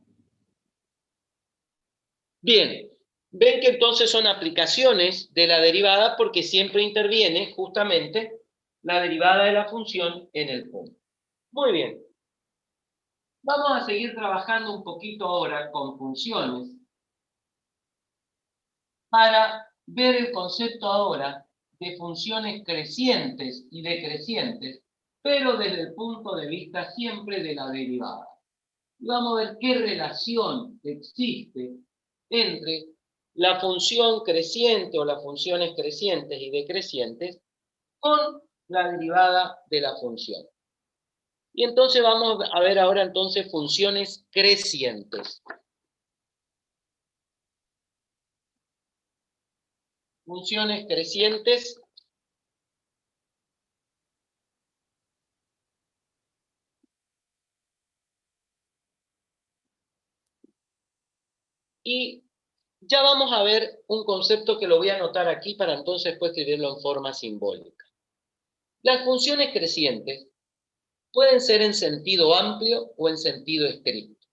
Bien. Ven que entonces son aplicaciones de la derivada porque siempre interviene justamente la derivada de la función en el punto. Muy bien. Vamos a seguir trabajando un poquito ahora con funciones para ver el concepto ahora de funciones crecientes y decrecientes, pero desde el punto de vista siempre de la derivada. Y vamos a ver qué relación existe entre la función creciente o las funciones crecientes y decrecientes con la derivada de la función. Y entonces vamos a ver ahora entonces funciones crecientes. Funciones crecientes. Y ya vamos a ver un concepto que lo voy a anotar aquí para entonces después escribirlo en forma simbólica. Las funciones crecientes pueden ser en sentido amplio o en sentido estricto.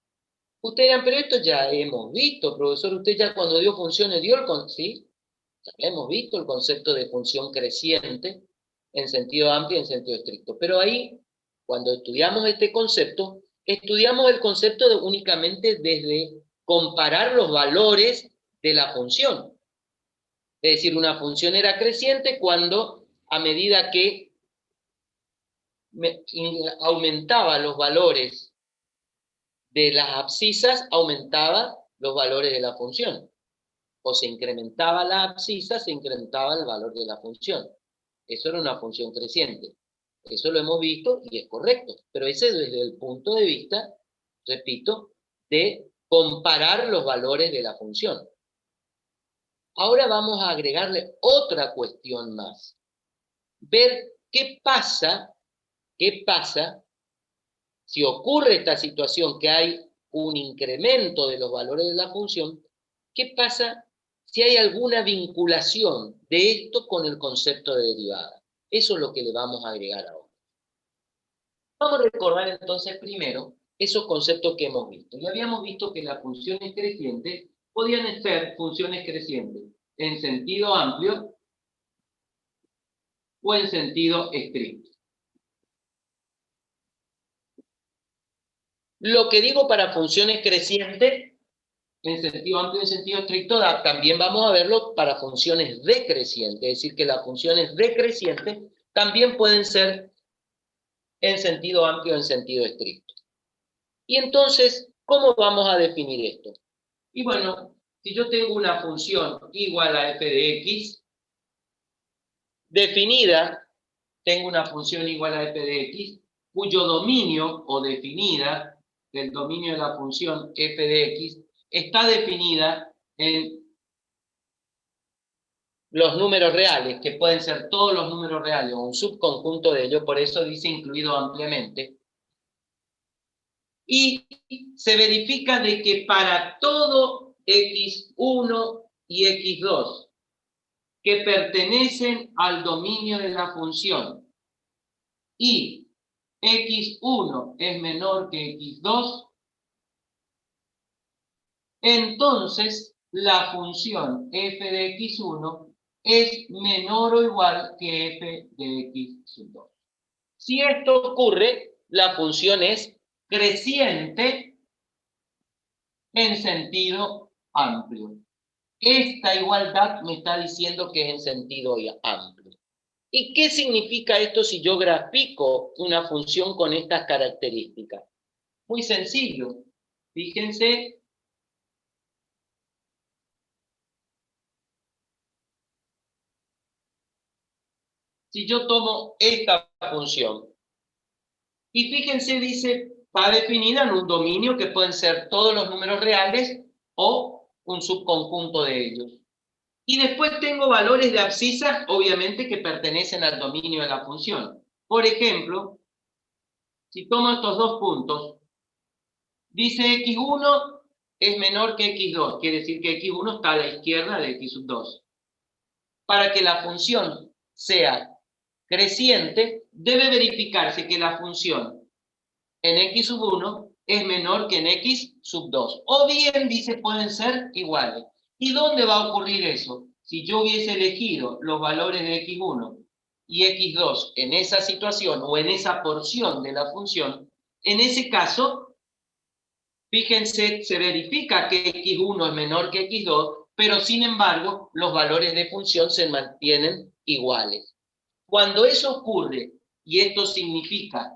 Ustedes dirán, pero esto ya hemos visto, profesor, usted ya cuando dio funciones dio el concepto, ¿sí? Ya hemos visto el concepto de función creciente en sentido amplio y en sentido estricto. Pero ahí, cuando estudiamos este concepto, estudiamos el concepto únicamente desde comparar los valores de la función. Es decir, una función era creciente cuando, a medida que aumentaba los valores de las abscisas, aumentaba los valores de la función. O se incrementaba la abscisa, se incrementaba el valor de la función. Eso era una función creciente. Eso lo hemos visto y es correcto. Pero ese es desde el punto de vista, repito, de comparar los valores de la función. Ahora vamos a agregarle otra cuestión más. Ver qué pasa si ocurre esta situación que hay un incremento de los valores de la función, qué pasa si hay alguna vinculación de esto con el concepto de derivada. Eso es lo que le vamos a agregar ahora. Vamos a recordar entonces primero esos conceptos que hemos visto. Y habíamos visto que las funciones crecientes podían ser funciones crecientes en sentido amplio o en sentido estricto. Lo que digo para funciones crecientes en sentido amplio y en sentido estricto, también vamos a verlo para funciones decrecientes, es decir, que las funciones decrecientes también pueden ser en sentido amplio o en sentido estricto. Y entonces, ¿cómo vamos a definir esto? Y bueno, si yo tengo una función igual a f de x, definida, tengo una función igual a f de x, cuyo dominio o definida, el dominio de la función f de x, está definida en los números reales, que pueden ser todos los números reales o un subconjunto de ellos, por eso dice incluido ampliamente. Y se verifica de que para todo x1 y x2 que pertenecen al dominio de la función y x1 es menor que x2, entonces la función f de x1 es menor o igual que f de x2. Si esto ocurre, la función es creciente en sentido amplio. Esta igualdad me está diciendo que es en sentido amplio. ¿Y qué significa esto si yo grafico una función con estas características? Muy sencillo. Fíjense. Si yo tomo esta función, y fíjense, dice, está definida en un dominio que pueden ser todos los números reales o un subconjunto de ellos. Y después tengo valores de abscisas, obviamente, que pertenecen al dominio de la función. Por ejemplo, si tomo estos dos puntos, dice x1 es menor que x2, quiere decir que x1 está a la izquierda de x2. Para que la función sea creciente, debe verificarse que la función en x sub 1 es menor que en x sub 2. O bien, dice, pueden ser iguales. ¿Y dónde va a ocurrir eso? Si yo hubiese elegido los valores de x1 y x2 en esa situación o en esa porción de la función, en ese caso, fíjense, se verifica que x1 es menor que x2, pero sin embargo, los valores de función se mantienen iguales. Cuando eso ocurre, y esto significa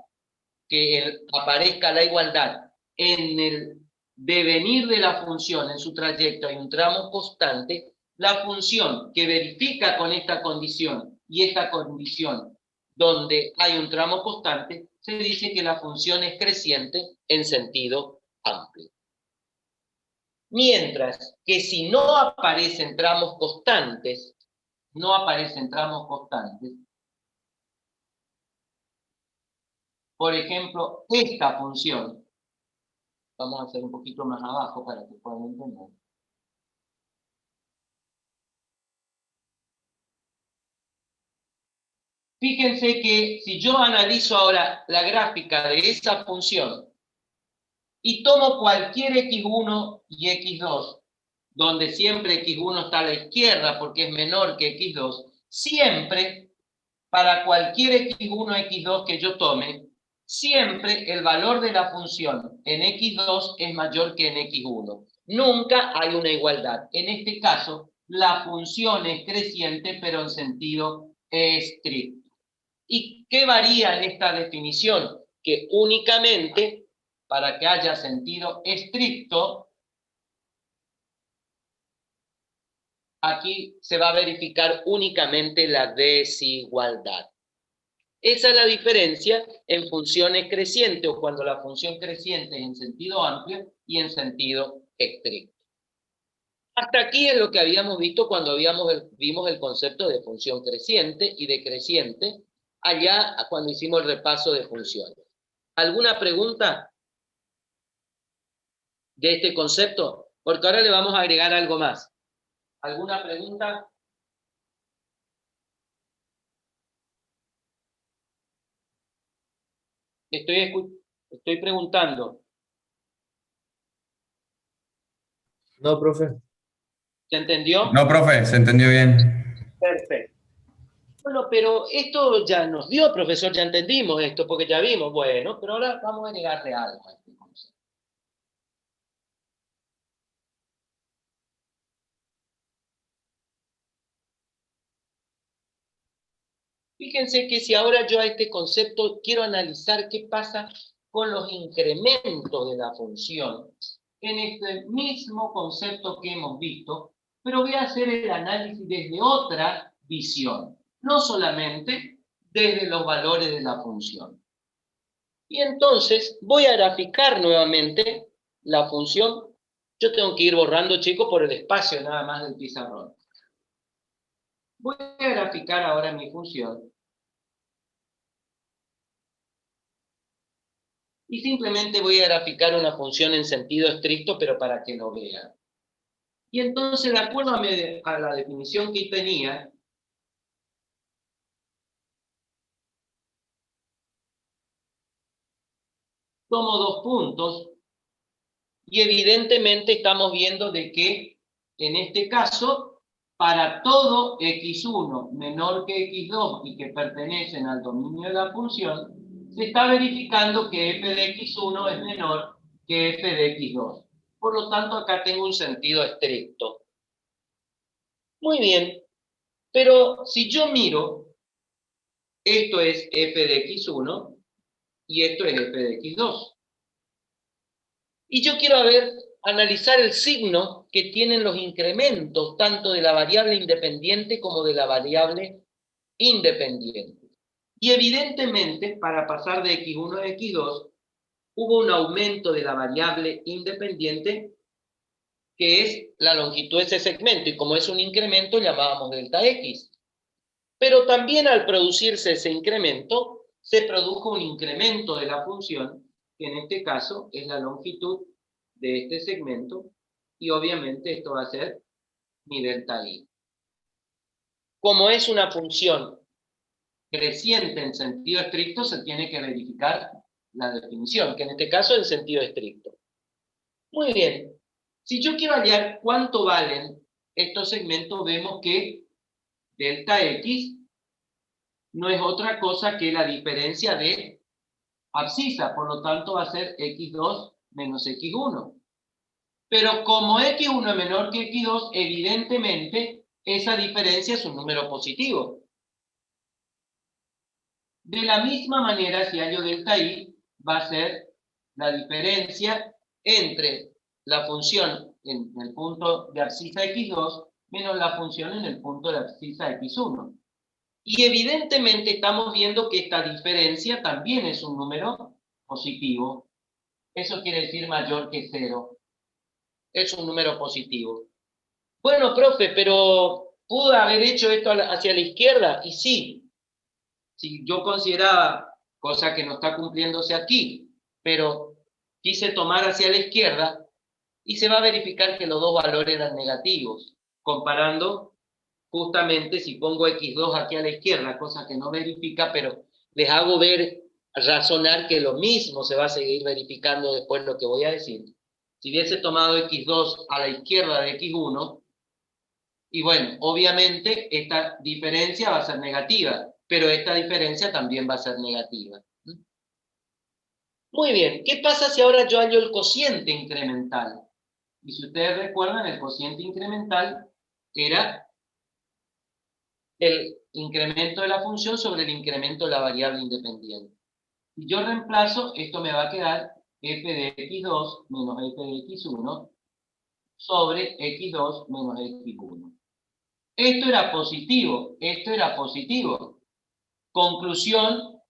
que aparezca la igualdad en el devenir de la función, en su trayecto hay un tramo constante, la función que verifica con esta condición y esta condición donde hay un tramo constante, se dice que la función es creciente en sentido amplio. Mientras que si no aparecen tramos constantes, por ejemplo, esta función, vamos a hacer un poquito más abajo para que puedan entender. Fíjense que si yo analizo ahora la gráfica de esa función y tomo cualquier x1 y x2, donde siempre x1 está a la izquierda porque es menor que x2, siempre, para cualquier x1 x2 que yo tome, siempre el valor de la función en x2 es mayor que en x1. Nunca hay una igualdad. En este caso, la función es creciente, pero en sentido estricto. ¿Y qué varía en esta definición? Que únicamente, para que haya sentido estricto, aquí se va a verificar únicamente la desigualdad. Esa es la diferencia en funciones crecientes, o cuando la función creciente es en sentido amplio y en sentido estricto. Hasta aquí es lo que habíamos visto cuando vimos el concepto de función creciente y decreciente, allá cuando hicimos el repaso de funciones. ¿Alguna pregunta de este concepto? Porque ahora le vamos a agregar algo más. ¿Alguna pregunta? Estoy preguntando. No, profe. ¿Se entendió? No, profe, se entendió bien. Perfecto. Bueno, pero esto ya nos dio, profesor, ya entendimos esto, porque ya vimos, bueno, pero ahora vamos a agregarle algo a este concepto. Fíjense que si ahora yo a este concepto quiero analizar qué pasa con los incrementos de la función, en este mismo concepto que hemos visto, pero voy a hacer el análisis desde otra visión, no solamente desde los valores de la función. Y entonces voy a graficar nuevamente la función. Yo tengo que ir borrando, chicos, por el espacio nada más del pizarrón. Voy a graficar ahora mi función. Y simplemente voy a graficar una función en sentido estricto, pero para que lo vean. Y entonces, de acuerdo a la definición que tenía, tomo dos puntos y evidentemente estamos viendo de que, en este caso, para todo x1 menor que x2 y que pertenecen al dominio de la función, se está verificando que f de x1 es menor que f de x2. Por lo tanto, acá tengo un sentido estricto. Muy bien, pero si yo miro, esto es f de x1 y esto es f de x2. Y yo quiero analizar el signo que tienen los incrementos tanto de la variable independiente como de la variable independiente. Y evidentemente, para pasar de x1 a x2, hubo un aumento de la variable independiente, que es la longitud de ese segmento, y como es un incremento, llamábamos delta x. Pero también al producirse ese incremento, se produjo un incremento de la función, que en este caso es la longitud de este segmento, y obviamente esto va a ser mi delta y. Como es una función creciente en sentido estricto, se tiene que verificar la definición, que en este caso es en sentido estricto. Muy bien. Si yo quiero hallar cuánto valen estos segmentos, vemos que delta x no es otra cosa que la diferencia de abscisa, por lo tanto va a ser x2 menos x1. Pero como x1 es menor que x2, evidentemente esa diferencia es un número positivo. De la misma manera, si hallo delta y, va a ser la diferencia entre la función en el punto de abscisa x2 menos la función en el punto de abscisa x1. Y evidentemente estamos viendo que esta diferencia también es un número positivo. Eso quiere decir mayor que 0. Es un número positivo. Bueno, profe, pero ¿pudo haber hecho esto hacia la izquierda? Y sí, si yo consideraba, cosa que no está cumpliéndose aquí, pero quise tomar hacia la izquierda, y se va a verificar que los dos valores eran negativos, comparando justamente si pongo x2 aquí a la izquierda, cosa que no verifica, pero les hago ver, razonar que lo mismo se va a seguir verificando después lo que voy a decir. Si hubiese tomado x2 a la izquierda de x1, y bueno, obviamente esta diferencia va a ser negativa, pero esta diferencia también va a ser negativa. Muy bien, ¿qué pasa si ahora yo hallo el cociente incremental? Y si ustedes recuerdan, el cociente incremental era el incremento de la función sobre el incremento de la variable independiente. Si yo reemplazo, esto me va a quedar f de x2 menos f de x1 sobre x2 menos x1. Esto era positivo, esto era positivo. Conclusión,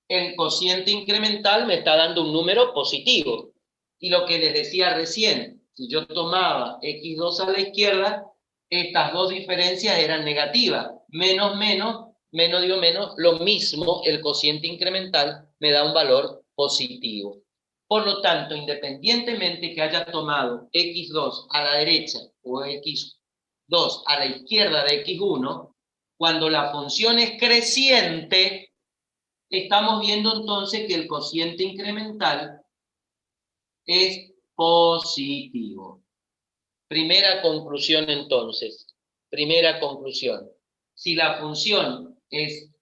el cociente incremental me está dando un número positivo. Y lo que les decía recién, si yo tomaba x2 a la izquierda, estas dos diferencias eran negativas. Menos, digo menos, lo mismo, el cociente incremental me da un valor positivo. Por lo tanto, independientemente que haya tomado x2 a la derecha o x2 a la izquierda de x1, cuando la función es creciente, estamos viendo entonces que el cociente incremental es positivo. Primera conclusión entonces. Primera conclusión. Si la función es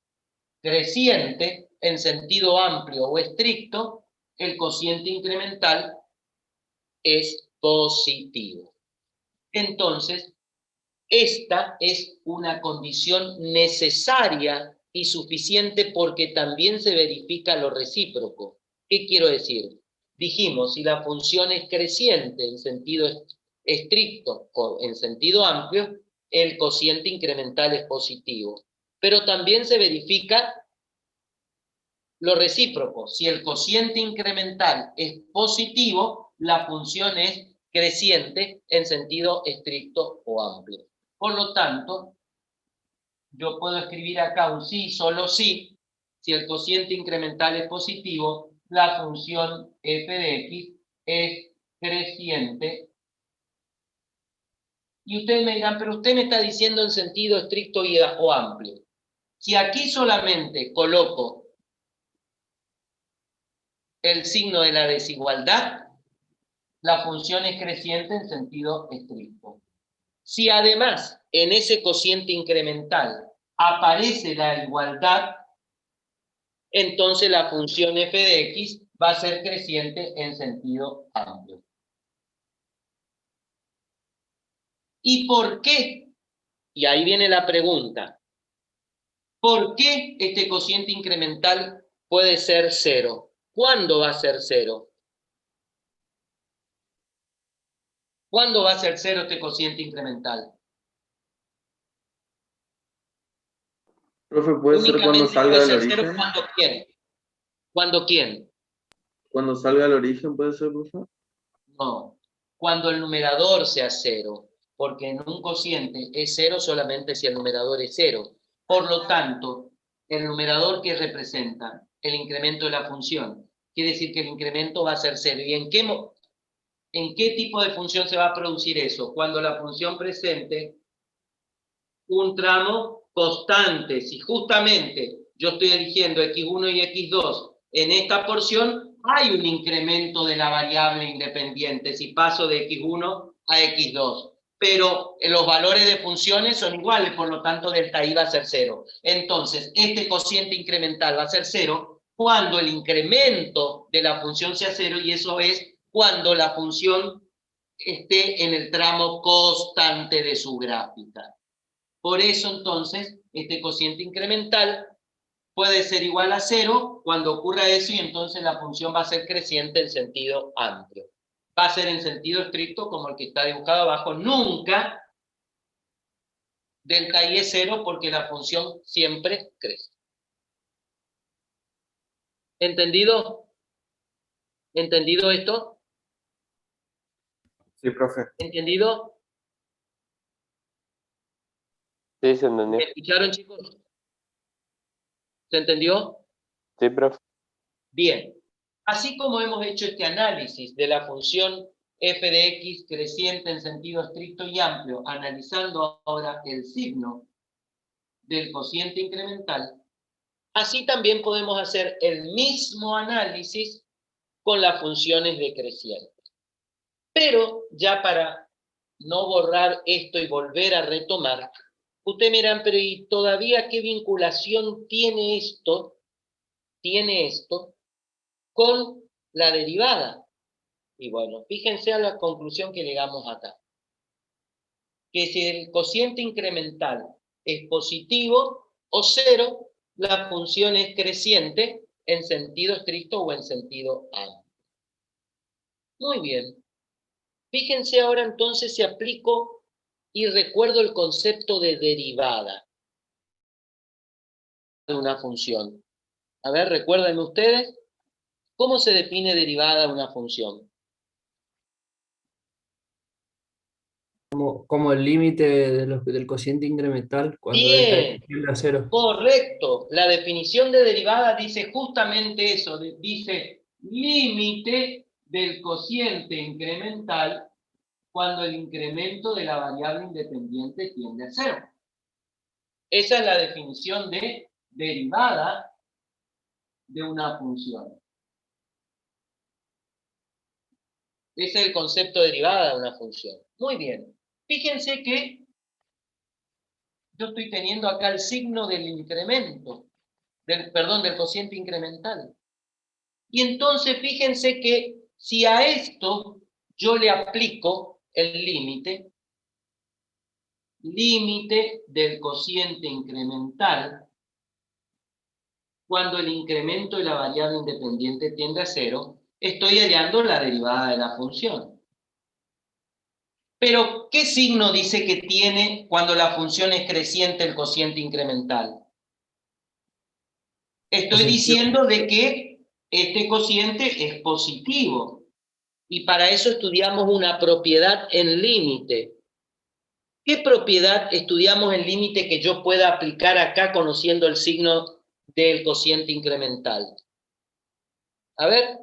creciente en sentido amplio o estricto, el cociente incremental es positivo. Entonces, esta es una condición necesaria y suficiente porque también se verifica lo recíproco. ¿Qué quiero decir? Dijimos, si la función es creciente en sentido estricto o en sentido amplio, el cociente incremental es positivo. Pero también se verifica lo recíproco. Si el cociente incremental es positivo, la función es creciente en sentido estricto o amplio. Por lo tanto, yo puedo escribir acá un sí, solo sí. Si el cociente incremental es positivo, la función f de x es creciente. Y ustedes me dirán, pero usted me está diciendo en sentido estricto o amplio. Si aquí solamente coloco el signo de la desigualdad, la función es creciente en sentido estricto. Si además en ese cociente incremental aparece la igualdad, entonces la función f de x va a ser creciente en sentido amplio. ¿Y por qué? Y ahí viene la pregunta. ¿Por qué este cociente incremental puede ser 0? ¿Cuándo va a ser 0? ¿Cuándo va a ser 0 este cociente incremental? Profe, ¿puede ser cuando salga del origen? ¿Cuándo quién? ¿Cuándo quién? Cuando salga del origen, ¿puede ser, profe? No. Cuando el numerador sea 0. Porque en un cociente es 0 solamente si el numerador es 0. Por lo tanto, el numerador que representa el incremento de la función, quiere decir que el incremento va a ser 0. ¿Y en qué tipo de función se va a producir eso? Cuando la función presente un tramo constante. Si justamente yo estoy eligiendo x1 y x2 en esta porción, hay un incremento de la variable independiente si paso de x1 a x2. Pero los valores de funciones son iguales, por lo tanto delta i va a ser 0. Entonces, este cociente incremental va a ser 0 cuando el incremento de la función sea 0, y eso es cuando la función esté en el tramo constante de su gráfica. Por eso, entonces, este cociente incremental puede ser igual a 0 cuando ocurra eso, y entonces la función va a ser creciente en sentido amplio. Va a ser en sentido estricto como el que está dibujado abajo. Nunca delta i es 0 porque la función siempre crece. ¿Entendido? ¿Entendido esto? Sí, profe. ¿Entendido? Sí, se entendió. ¿Me escucharon, chicos? ¿Se entendió? Sí, profe. Bien. Así como hemos hecho este análisis de la función f de x creciente en sentido estricto y amplio, analizando ahora el signo del cociente incremental, así también podemos hacer el mismo análisis con las funciones decrecientes. Pero ya para no borrar esto y volver a retomar, ustedes miran, pero ¿y todavía qué vinculación tiene esto con la derivada? Y bueno, fíjense a la conclusión que llegamos acá. Que si el cociente incremental es positivo o cero, la función es creciente en sentido estricto o en sentido amplio. Muy bien. Fíjense ahora entonces si aplico y recuerdo el concepto de derivada de una función. A ver, recuérdenme ustedes, ¿cómo se define derivada de una función? Como el límite del cociente incremental cuando Bien. tiende a 0. Correcto. La definición de derivada dice justamente eso, dice límite del cociente incremental cuando el incremento de la variable independiente tiende a 0. Esa es la definición de derivada de una función. Ese es el concepto de derivada de una función. Muy bien. Fíjense que yo estoy teniendo acá el signo del incremento, del cociente incremental. Y entonces fíjense que si a esto yo le aplico el límite del cociente incremental, cuando el incremento de la variable independiente tiende a 0, estoy hallando la derivada de la función. Pero, ¿qué signo dice que tiene cuando la función es creciente el cociente incremental? Estoy diciendo de que este cociente es positivo. Y para eso estudiamos una propiedad en límite. ¿Qué propiedad estudiamos en límite que yo pueda aplicar acá conociendo el signo del cociente incremental? A ver,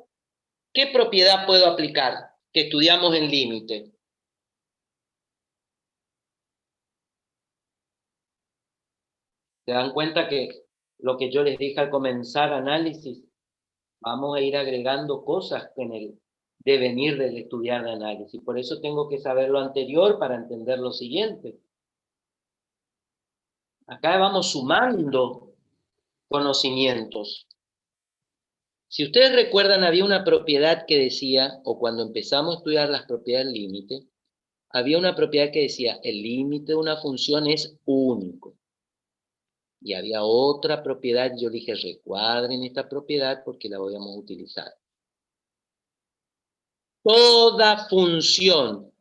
¿qué propiedad puedo aplicar que estudiamos en límite? ¿Se dan cuenta que lo que yo les dije al comenzar análisis, vamos a ir agregando cosas en el devenir del estudiar de análisis? Por eso tengo que saber lo anterior para entender lo siguiente. Acá vamos sumando conocimientos. Si ustedes recuerdan, había una propiedad que decía, o cuando empezamos a estudiar las propiedades del límite, había una propiedad que decía, el límite de una función es único. Y había otra propiedad, yo dije, recuadren esta propiedad porque la vamos a utilizar. Toda función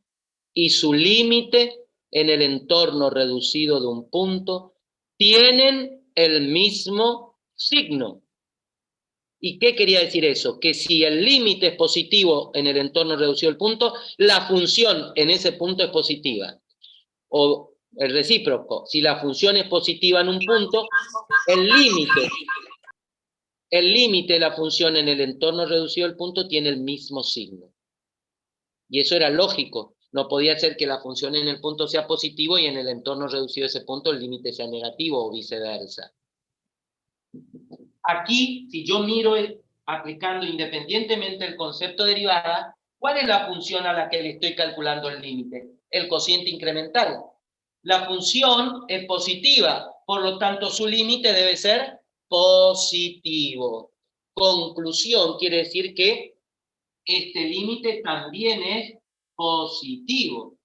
y su límite en el entorno reducido de un punto tienen el mismo signo. ¿Y qué quería decir eso? Que si el límite es positivo en el entorno reducido del punto, la función en ese punto es positiva. O el recíproco, si la función es positiva en un punto, el límite de la función en el entorno reducido del punto tiene el mismo signo. Y eso era lógico. No podía ser que la función en el punto sea positivo y en el entorno reducido de ese punto el límite sea negativo o viceversa. Aquí, si yo miro aplicando independientemente el concepto de derivada, ¿cuál es la función a la que le estoy calculando el límite? El cociente incremental. La función es positiva, por lo tanto su límite debe ser positivo. Conclusión quiere decir que este límite también es positivo.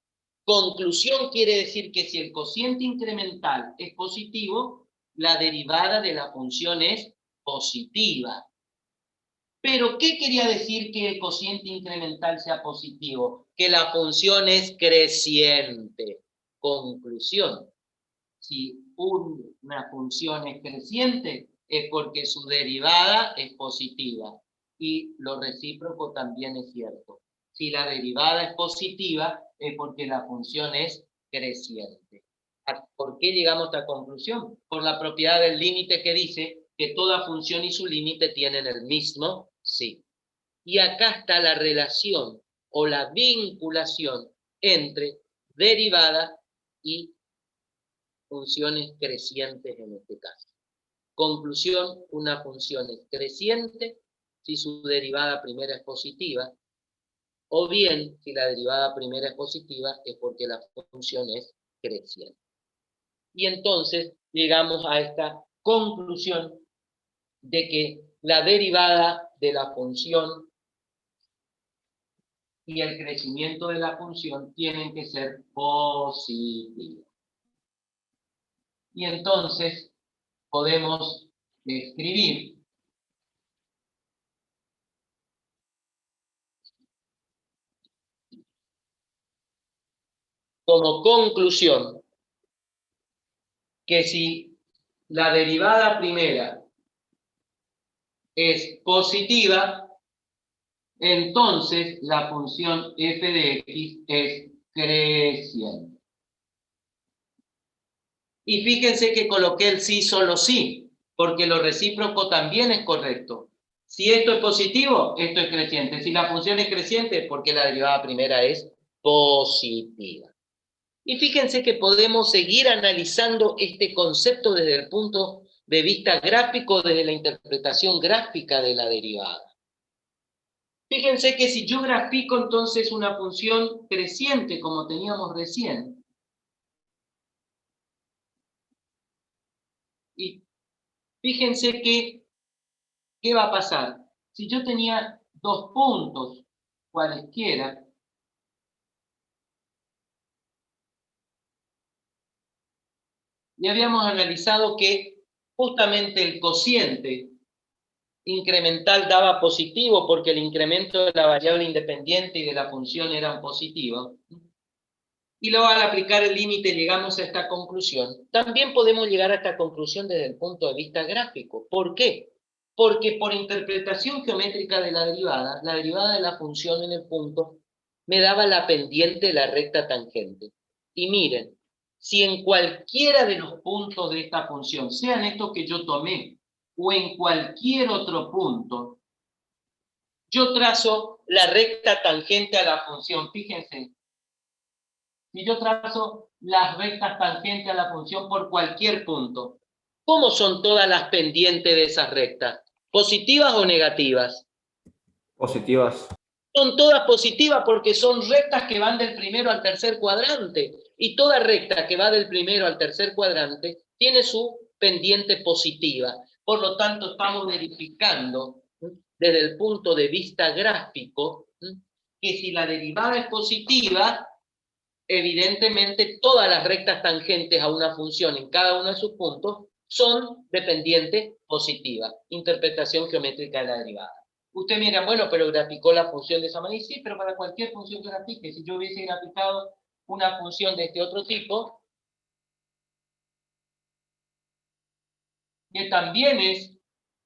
Conclusión quiere decir que si el cociente incremental es positivo, la derivada de la función es positiva. Pero, ¿qué quería decir que el cociente incremental sea positivo? Que la función es creciente. Conclusión. si una función es creciente, es porque su derivada es positiva. Y lo recíproco también es cierto. Si la derivada es positiva, es porque la función es creciente. ¿Por qué llegamos a esta conclusión? Por la propiedad del límite que dice que toda función y su límite tienen el mismo signo. Y acá está la relación o la vinculación entre derivada y funciones crecientes en este caso. Conclusión, una función es creciente si su derivada primera es positiva, o bien, si la derivada primera es positiva, es porque la función es creciente. Y entonces llegamos a esta conclusión de que la derivada de la función y el crecimiento de la función tienen que ser positivos. Y entonces podemos escribir como conclusión que si la derivada primera es positiva, entonces la función f de x es creciente. Y fíjense que coloqué el sí solo sí, porque lo recíproco también es correcto. Si esto es positivo, esto es creciente. Si la función es creciente, es porque la derivada primera es positiva. Y fíjense que podemos seguir analizando este concepto desde el punto de vista gráfico, desde la interpretación gráfica de la derivada. Fíjense que si yo grafico entonces una función creciente, como teníamos recién, y fíjense que, ¿qué va a pasar? Si yo tenía dos puntos cualesquiera, y habíamos analizado que justamente el cociente incremental daba positivo porque el incremento de la variable independiente y de la función eran positivos, y luego al aplicar el límite llegamos a esta conclusión. También podemos llegar a esta conclusión desde el punto de vista gráfico. ¿Por qué? Porque por interpretación geométrica de la derivada de la función en el punto me daba la pendiente de la recta tangente. Y miren, si en cualquiera de los puntos de esta función, sean estos que yo tomé, o en cualquier otro punto, yo trazo la recta tangente a la función. Fíjense, si yo trazo las rectas tangentes a la función por cualquier punto, ¿cómo son todas las pendientes de esas rectas? ¿Positivas o negativas? Positivas. Son todas positivas porque son rectas que van del primero al tercer cuadrante. Y toda recta que va del primero al tercer cuadrante tiene su pendiente positiva. Por lo tanto, estamos verificando desde el punto de vista gráfico que si la derivada es positiva, evidentemente todas las rectas tangentes a una función en cada uno de sus puntos son de pendiente positiva. Interpretación geométrica de la derivada. Usted mira, bueno, pero graficó la función de esa manera. Sí, pero para cualquier función que grafique, si yo hubiese graficado una función de este otro tipo, que también es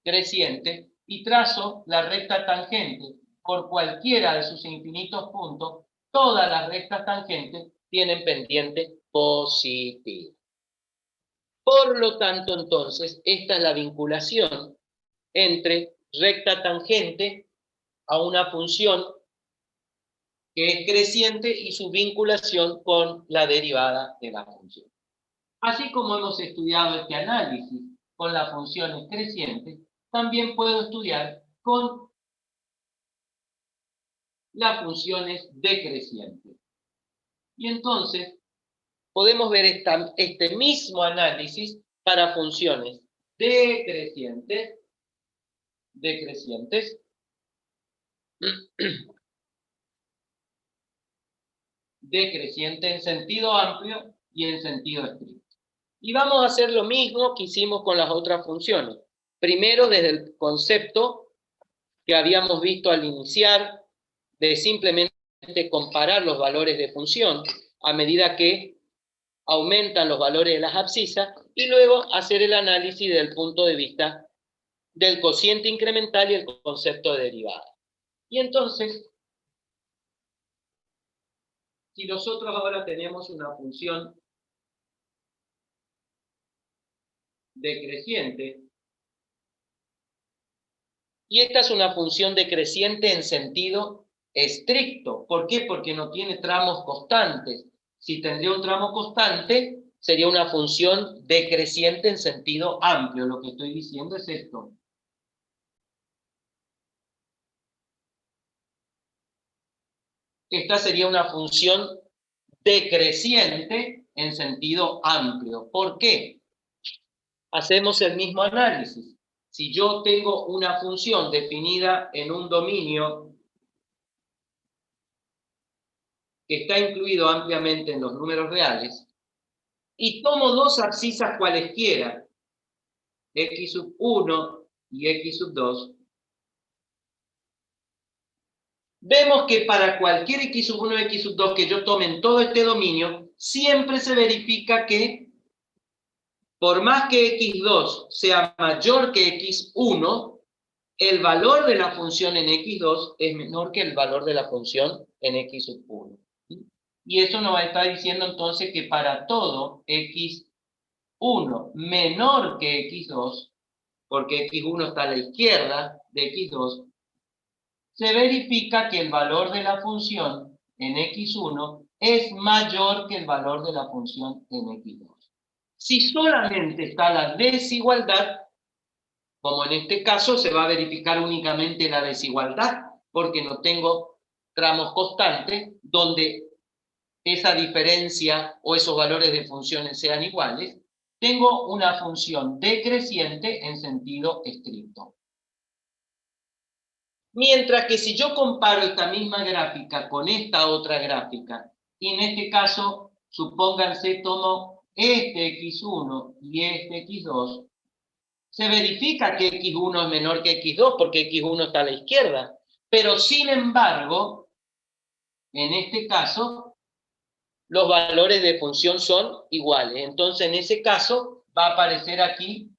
creciente, y trazo la recta tangente por cualquiera de sus infinitos puntos, todas las rectas tangentes tienen pendiente positiva. Por lo tanto, entonces, esta es la vinculación entre recta tangente a una función que es creciente y su vinculación con la derivada de la función. Así como hemos estudiado este análisis con las funciones crecientes, también puedo estudiar con las funciones decrecientes. Y entonces, podemos ver este mismo análisis para funciones decrecientes, decreciente en sentido amplio y en sentido estricto. Y vamos a hacer lo mismo que hicimos con las otras funciones. Primero, desde el concepto que habíamos visto al iniciar, de simplemente comparar los valores de función a medida que aumentan los valores de las abscisas, y luego hacer el análisis desde el punto de vista del cociente incremental y el concepto de derivada. Y entonces, si nosotros ahora tenemos una función decreciente, y esta es una función decreciente en sentido estricto. ¿Por qué? Porque no tiene tramos constantes. Si tendría un tramo constante, sería una función decreciente en sentido amplio. Lo que estoy diciendo es esto. Esta sería una función decreciente en sentido amplio. ¿Por qué? Hacemos el mismo análisis. Si yo tengo una función definida en un dominio que está incluido ampliamente en los números reales, y tomo dos abscisas cualesquiera, x sub 1 y x sub 2, vemos que para cualquier x sub 1 y x sub 2 que yo tome en todo este dominio, siempre se verifica que por más que x2 sea mayor que x1, el valor de la función en x2 es menor que el valor de la función en x sub 1. Y eso nos va a estar diciendo entonces que para todo x1 menor que x2, porque x1 está a la izquierda de x2, se verifica que el valor de la función en x1 es mayor que el valor de la función en x2. Si solamente está la desigualdad, como en este caso, se va a verificar únicamente la desigualdad, porque no tengo tramos constantes donde esa diferencia o esos valores de funciones sean iguales, tengo una función decreciente en sentido estricto. Mientras que si yo comparo esta misma gráfica con esta otra gráfica, y en este caso, supónganse, tomo este x1 y este x2, se verifica que x1 es menor que x2 porque x1 está a la izquierda, pero sin embargo, en este caso, los valores de función son iguales. Entonces, en ese caso, va a aparecer aquí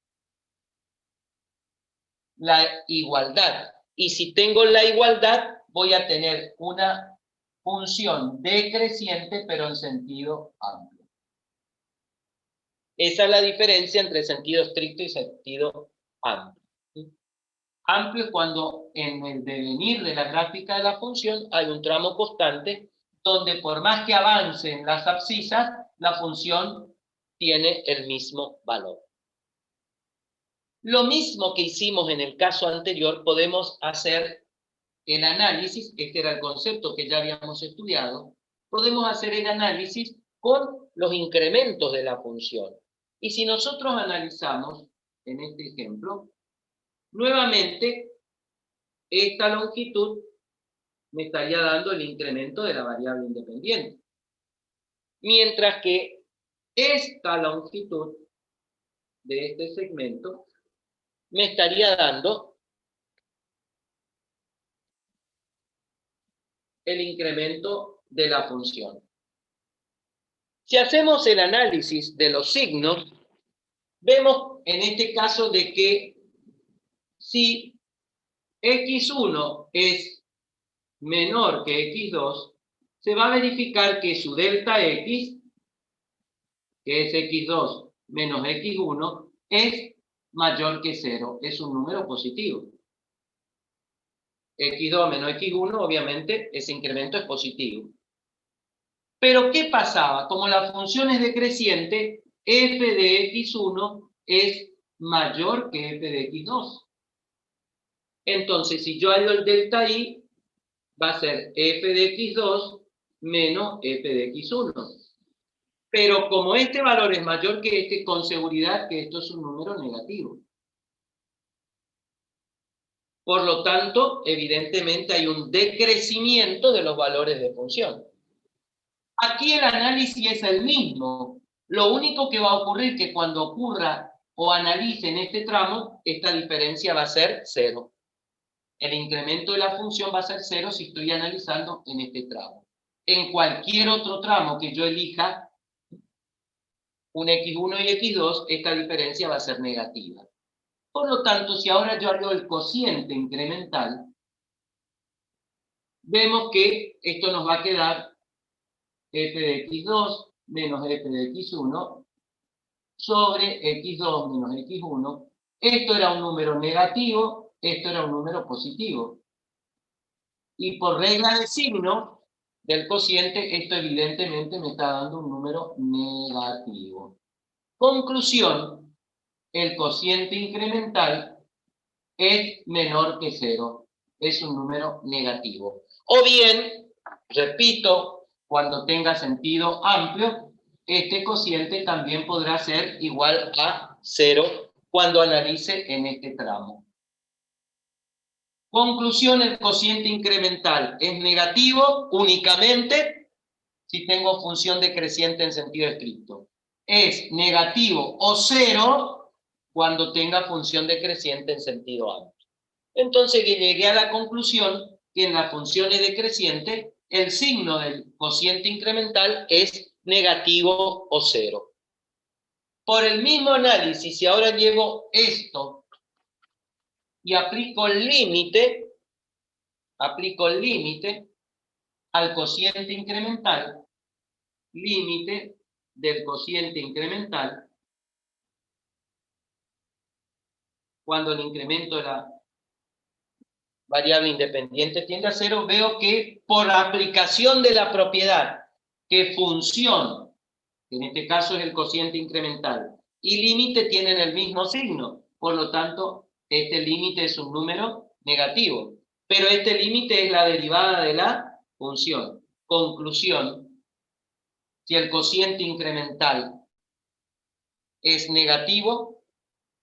la igualdad. Y si tengo la igualdad, voy a tener una función decreciente, pero en sentido amplio. Esa es la diferencia entre sentido estricto y sentido amplio. Amplio es cuando en el devenir de la gráfica de la función hay un tramo constante donde por más que avancen las abscisas, la función tiene el mismo valor. Lo mismo que hicimos en el caso anterior, podemos hacer el análisis, este era el concepto que ya habíamos estudiado, podemos hacer el análisis con los incrementos de la función. Y si nosotros analizamos, en este ejemplo, nuevamente, esta longitud me estaría dando el incremento de la variable independiente. Mientras que esta longitud de este segmento me estaría dando el incremento de la función. Si hacemos el análisis de los signos, vemos en este caso de que si x1 es menor que x2, se va a verificar que su delta x, que es x2 menos x1, es mayor que 0, es un número positivo. x2 menos x1, obviamente, ese incremento es positivo. Pero, ¿qué pasaba? Como la función es decreciente, f de x1 es mayor que f de x2. Entonces, si yo hallo el delta i, va a ser f de x2 menos f de x1. Pero como este valor es mayor que este, con seguridad que esto es un número negativo. Por lo tanto, evidentemente hay un decrecimiento de los valores de función. Aquí el análisis es el mismo. Lo único que va a ocurrir es que cuando ocurra o analice en este tramo, esta diferencia va a ser 0. El incremento de la función va a ser 0 si estoy analizando en este tramo. En cualquier otro tramo que yo elija, un x1 y x2, esta diferencia va a ser negativa. Por lo tanto, si ahora yo hago el cociente incremental, vemos que esto nos va a quedar f de x2 menos f de x1 sobre x2 menos x1. Esto era un número negativo, esto era un número positivo. Y por regla de signo del cociente, esto evidentemente me está dando un número negativo. Conclusión, el cociente incremental es menor que 0. Es un número negativo. O bien, repito, cuando tenga sentido amplio, este cociente también podrá ser igual a 0 cuando analice en este tramo. Conclusión, el cociente incremental es negativo únicamente si tengo función decreciente en sentido estricto. Es negativo o 0 cuando tenga función decreciente en sentido amplio. Entonces llegué a la conclusión que en las funciones decrecientes el signo del cociente incremental es negativo o 0. Por el mismo análisis, si ahora llevo esto y aplico el límite al cociente incremental, límite del cociente incremental, cuando el incremento de la variable independiente tiende a 0, veo que por la aplicación de la propiedad que función, que en este caso es el cociente incremental, y límite tienen el mismo signo, por lo tanto, este límite es un número negativo, pero este límite es la derivada de la función. Conclusión, si el cociente incremental es negativo,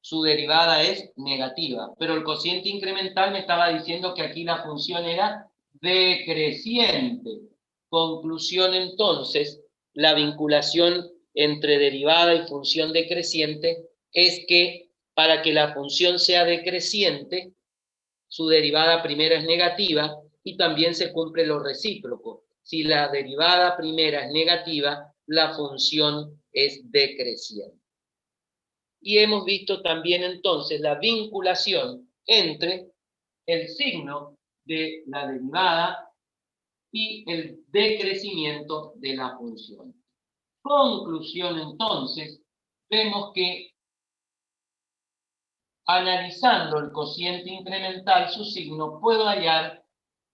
su derivada es negativa, pero el cociente incremental me estaba diciendo que aquí la función era decreciente. Conclusión entonces, la vinculación entre derivada y función decreciente es que para que la función sea decreciente, su derivada primera es negativa y también se cumple lo recíproco. Si la derivada primera es negativa, la función es decreciente. Y hemos visto también entonces la vinculación entre el signo de la derivada y el decrecimiento de la función. Conclusión entonces, vemos que analizando el cociente incremental, su signo, puedo hallar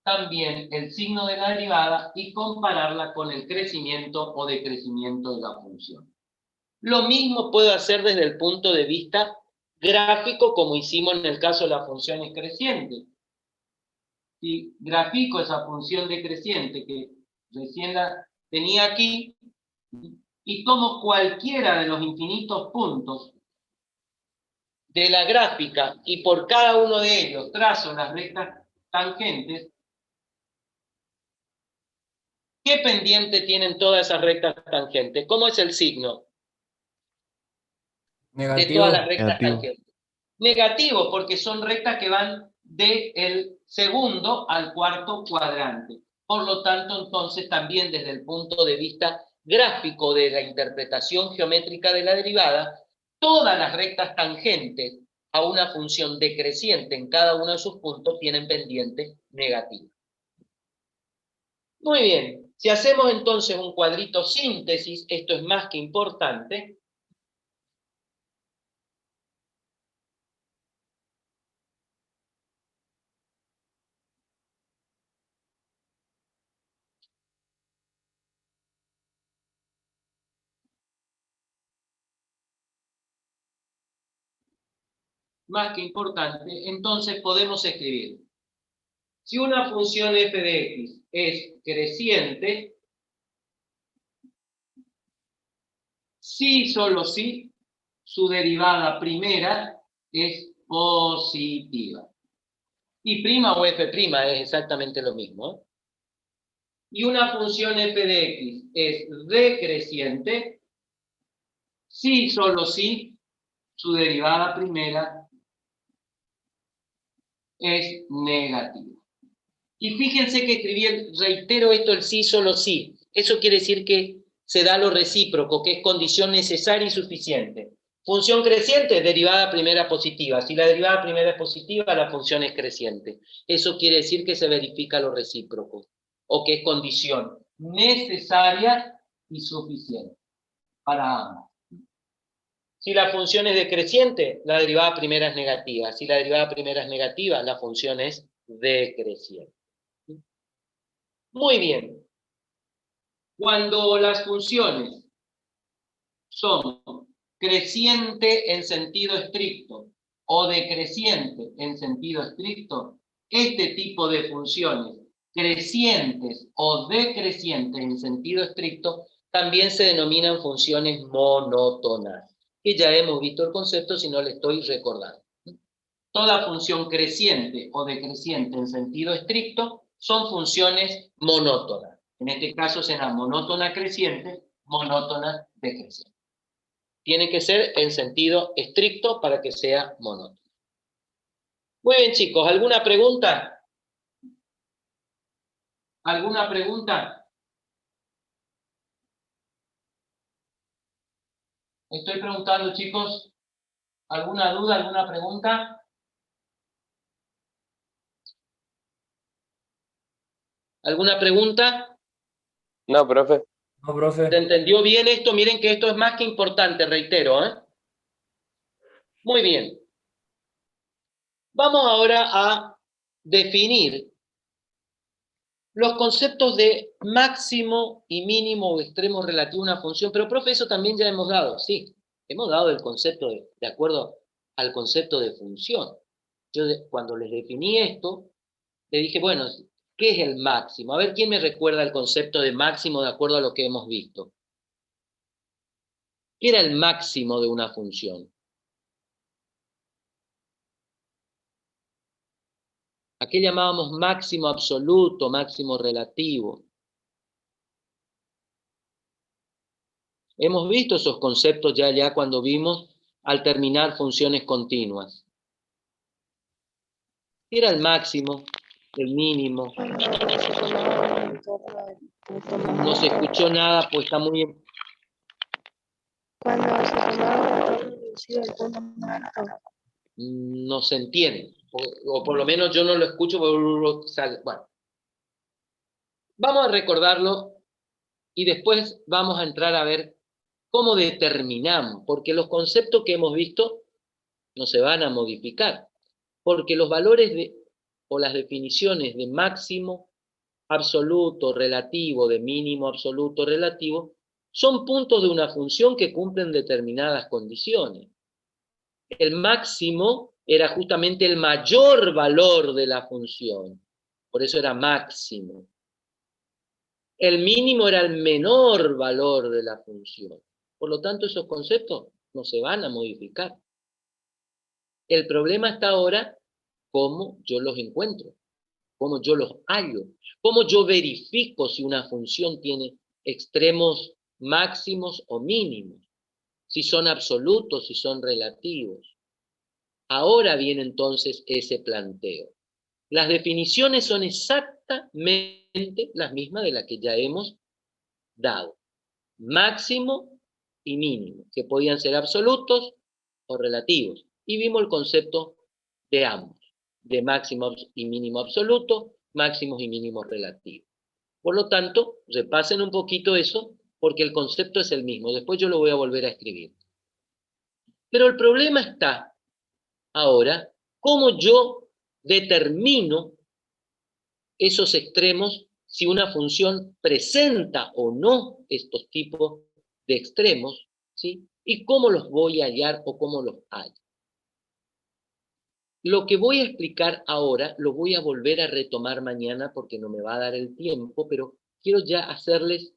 también el signo de la derivada y compararla con el crecimiento o decrecimiento de la función. Lo mismo puedo hacer desde el punto de vista gráfico, como hicimos en el caso de las funciones crecientes. Si grafico esa función decreciente que recién la tenía aquí, y tomo cualquiera de los infinitos puntos de la gráfica, y por cada uno de ellos trazo las rectas tangentes, ¿qué pendiente tienen todas esas rectas tangentes? ¿Cómo es el signo de todas las rectas tangentes? Negativo, porque son rectas que van del segundo al cuarto cuadrante. Por lo tanto, entonces, también desde el punto de vista gráfico de la interpretación geométrica de la derivada, todas las rectas tangentes a una función decreciente en cada uno de sus puntos tienen pendiente negativa. Muy bien, si hacemos entonces un cuadrito síntesis, esto es más que importante. Más que importante, entonces podemos escribir. Si una función f de x es creciente, si solo si su derivada primera es positiva. Y prima o f' es exactamente lo mismo. Y una función f de x es decreciente, si solo si su derivada primera es negativa. Y fíjense que escribí, reitero esto, el sí, solo sí. Eso quiere decir que se da lo recíproco, que es condición necesaria y suficiente. Función creciente, derivada primera positiva. Si la derivada primera es positiva, la función es creciente. Eso quiere decir que se verifica lo recíproco, o que es condición necesaria y suficiente para ambas. Si la función es decreciente, la derivada primera es negativa. Si la derivada primera es negativa, la función es decreciente. Muy bien. Cuando las funciones son creciente en sentido estricto o decreciente en sentido estricto, este tipo de funciones crecientes o decrecientes en sentido estricto también se denominan funciones monótonas, que ya hemos visto el concepto, si no le estoy recordando. Toda función creciente o decreciente en sentido estricto son funciones monótonas. En este caso será monótona creciente, monótona decreciente. Tiene que ser en sentido estricto para que sea monótono. Muy bien, chicos, ¿alguna pregunta? ¿Alguna pregunta? Estoy preguntando, chicos, ¿alguna duda, alguna pregunta? ¿Alguna pregunta? No, profe. No, profe. ¿Se entendió bien esto? Miren que esto es más que importante, reitero, ¿eh? Muy bien. Vamos ahora a definir los conceptos de máximo y mínimo o extremo relativo a una función. Pero, profe, eso también ya hemos dado, sí. Hemos dado el concepto de acuerdo al concepto de función. Yo cuando les definí esto, le dije, bueno, ¿qué es el máximo? A ver, ¿quién me recuerda el concepto de máximo de acuerdo a lo que hemos visto? ¿Qué era el máximo de una función? ¿A qué llamábamos máximo absoluto, máximo relativo? Hemos visto esos conceptos ya cuando vimos al terminar funciones continuas. ¿Qué era el máximo, el mínimo? No se escuchó nada, pues está muy... Cuando se tomaba el reducido del punto más alto. No se entiende, o por lo menos yo no lo escucho, bueno, vamos a recordarlo y después vamos a entrar a ver cómo determinamos, porque los conceptos que hemos visto no se van a modificar, porque los valores o las definiciones de máximo absoluto relativo, de mínimo absoluto relativo, son puntos de una función que cumplen determinadas condiciones. El máximo era justamente el mayor valor de la función, por eso era máximo. El mínimo era el menor valor de la función. Por lo tanto, esos conceptos no se van a modificar. El problema está ahora cómo yo los encuentro, cómo yo los hallo, cómo yo verifico si una función tiene extremos máximos o mínimos, si son absolutos, si son relativos. Ahora viene entonces ese planteo. Las definiciones son exactamente las mismas de las que ya hemos dado. Máximo y mínimo, que podían ser absolutos o relativos. Y vimos el concepto de ambos, de máximo y mínimo absoluto, máximos y mínimos relativos. Por lo tanto, repasen un poquito eso, porque el concepto es el mismo. Después yo lo voy a volver a escribir. Pero el problema está ahora, cómo yo determino esos extremos si una función presenta o no estos tipos de extremos, ¿sí? Y cómo los voy a hallar o cómo los hallo. Lo que voy a explicar ahora lo voy a volver a retomar mañana porque no me va a dar el tiempo, pero quiero ya hacerles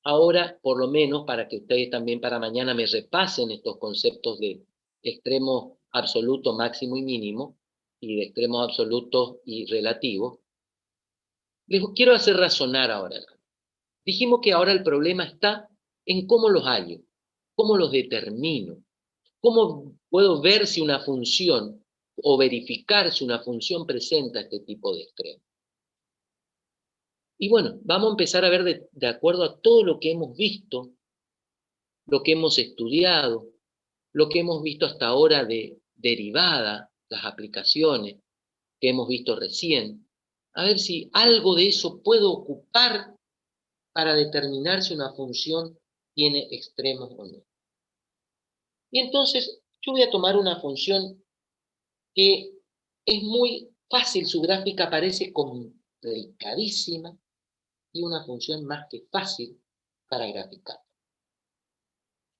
ahora, por lo menos, para que ustedes también para mañana me repasen estos conceptos de extremo absoluto, máximo y mínimo, y de extremos absolutos y relativos. Les quiero hacer razonar ahora. Dijimos que ahora el problema está en cómo los hallo, cómo los determino, cómo puedo ver si una función o verificar si una función presenta este tipo de extremos. Y bueno, vamos a empezar a ver de acuerdo a todo lo que hemos visto, lo que hemos estudiado, lo que hemos visto hasta ahora de derivada, las aplicaciones que hemos visto recién, a ver si algo de eso puedo ocupar para determinar si una función tiene extremos o no. Y entonces yo voy a tomar una función que es muy fácil, su gráfica parece complicadísima, y una función más que fácil para graficar.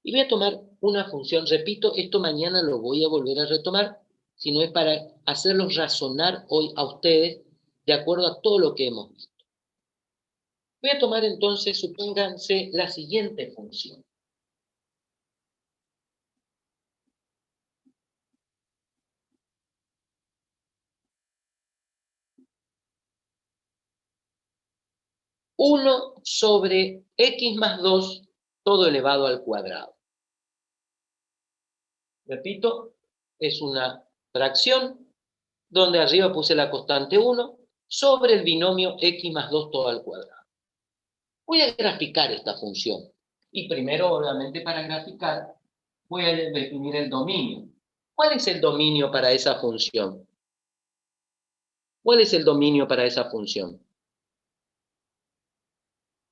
Y voy a tomar una función, repito, esto mañana lo voy a volver a retomar, si no es para hacerlos razonar hoy a ustedes de acuerdo a todo lo que hemos visto. Voy a tomar entonces, supónganse, la siguiente función. Uno sobre x más 2 todo elevado al cuadrado. Repito, es una fracción donde arriba puse la constante 1 sobre el binomio x más 2 todo al cuadrado. Voy a graficar esta función. Y primero, obviamente, para graficar, voy a definir el dominio. ¿Cuál es el dominio para esa función? ¿Cuál es el dominio para esa función?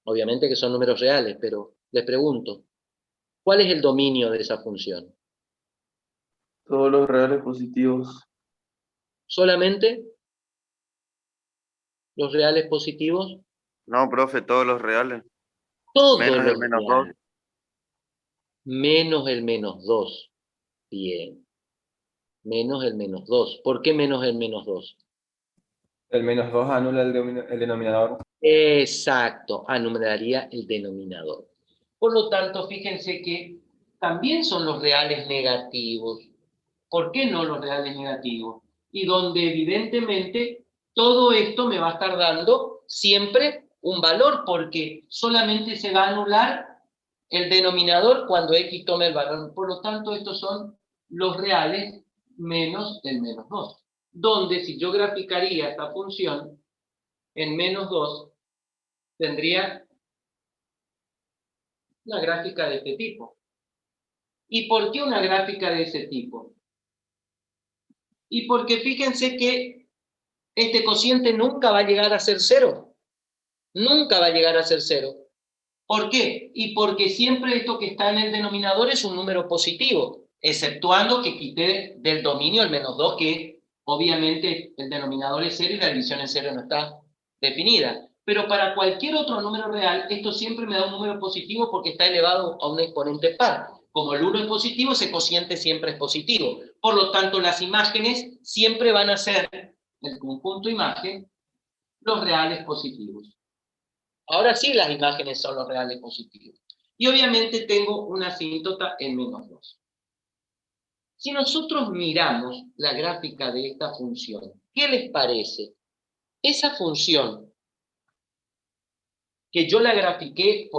Obviamente que son números reales, pero les pregunto, ¿cuál es el dominio de esa función? Todos los reales positivos. ¿Solamente los reales positivos? No, profe, todos los reales. Todos Menos los el menos reales. 2. Menos el menos 2. Bien. Menos el menos 2. ¿Por qué menos el menos 2? El menos 2 anula el denominador. Exacto, anularía el denominador. Por lo tanto, fíjense que también son los reales negativos. ¿Por qué no los reales negativos? Y donde evidentemente todo esto me va a estar dando siempre un valor, porque solamente se va a anular el denominador cuando x tome el valor. Por lo tanto, estos son los reales menos el menos 2. Donde si yo graficaría esta función en menos 2, tendría una gráfica de este tipo. ¿Y por qué una gráfica de ese tipo? Y porque fíjense que este cociente nunca va a llegar a ser 0. Nunca va a llegar a ser 0. ¿Por qué? Y porque siempre esto que está en el denominador es un número positivo, exceptuando que quité del dominio el menos 2, que obviamente el denominador es 0 y la división en 0 no está definida. Pero para cualquier otro número real, esto siempre me da un número positivo porque está elevado a un exponente par. Como el 1 es positivo, ese cociente siempre es positivo. Por lo tanto, las imágenes siempre van a ser, el conjunto imagen, los reales positivos. Ahora sí las imágenes son los reales positivos. Y obviamente tengo una asíntota en menos 2. Si nosotros miramos la gráfica de esta función, ¿qué les parece? Esa función que yo la grafiqué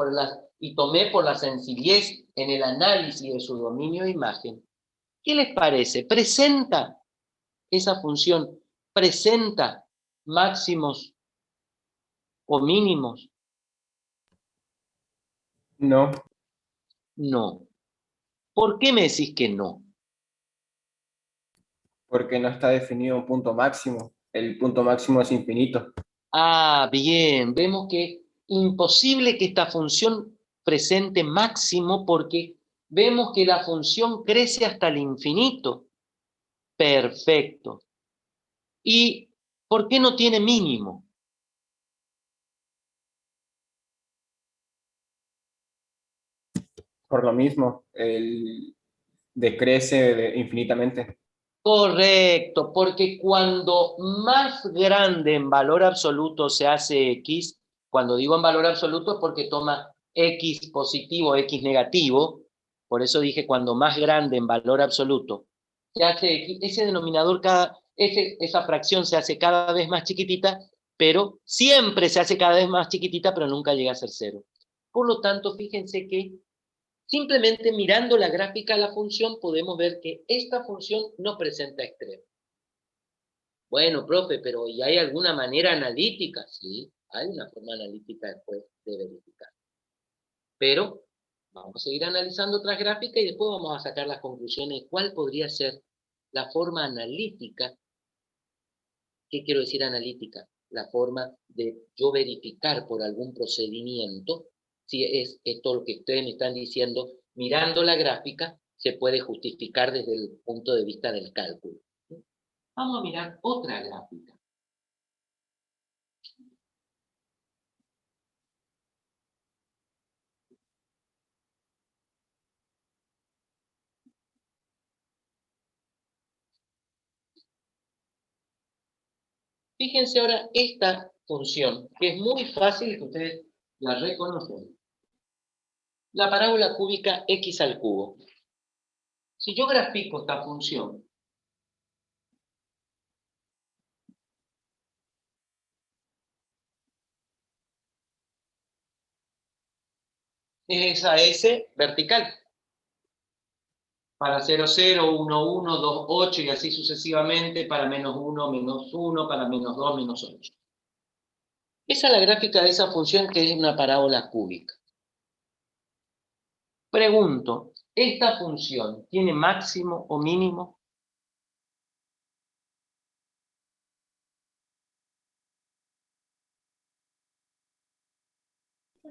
y tomé por la sencillez en el análisis de su dominio de imagen, ¿qué les parece? ¿Presenta esa función? ¿Presenta máximos o mínimos? No, No. ¿Por qué me decís que no? porque no está definido un punto máximo. El punto máximo es infinito. Ah, bien. Vemos que imposible que esta función presente máximo porque vemos que la función crece hasta el infinito. Perfecto. ¿Y por qué no tiene mínimo? Por lo mismo, decrece infinitamente. Correcto, porque cuando más grande en valor absoluto se hace x, cuando digo en valor absoluto es porque toma x positivo, x negativo, por eso dije cuando más grande en valor absoluto se hace x, ese denominador, esa fracción se hace cada vez más chiquitita, pero siempre se hace cada vez más chiquitita, pero nunca llega a ser 0. Por lo tanto, fíjense que simplemente mirando la gráfica de la función podemos ver que esta función no presenta extremos. Bueno, profe, pero ¿y hay alguna manera analítica? Sí, Hay una forma analítica después de verificar. Pero vamos a seguir analizando otras gráficas y después vamos a sacar las conclusiones de cuál podría ser la forma analítica. ¿Qué quiero decir analítica? La forma de yo verificar por algún procedimiento si es esto lo que ustedes me están diciendo. Mirando la gráfica se puede justificar desde el punto de vista del cálculo. Vamos a mirar otra gráfica. Fíjense ahora esta función, que es muy fácil que ustedes la reconocen. La parábola cúbica x al cubo. Si yo grafico esta función, es esa S vertical. Para 0, 0, 1, 1, 2, 8 y así sucesivamente, para menos 1, menos 1, para menos 2, menos 8. Esa es la gráfica de esa función que es una parábola cúbica. Pregunto, ¿esta función tiene máximo o mínimo?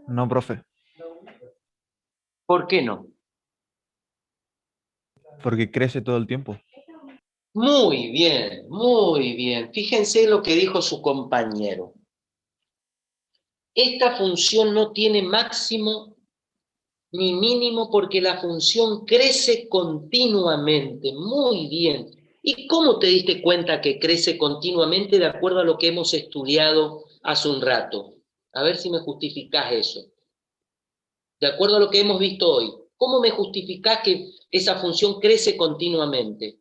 No, profe, ¿Por qué no? porque crece todo el tiempo. Muy bien, muy bien. Fíjense lo que dijo su compañero. Esta función no tiene máximo ni mínimo porque la función crece continuamente. Muy bien. ¿Y cómo te diste cuenta que crece continuamente de acuerdo a lo que hemos estudiado hace un rato? A ver si me justificás eso. De acuerdo a lo que hemos visto hoy, ¿cómo me justificás que esa función crece continuamente?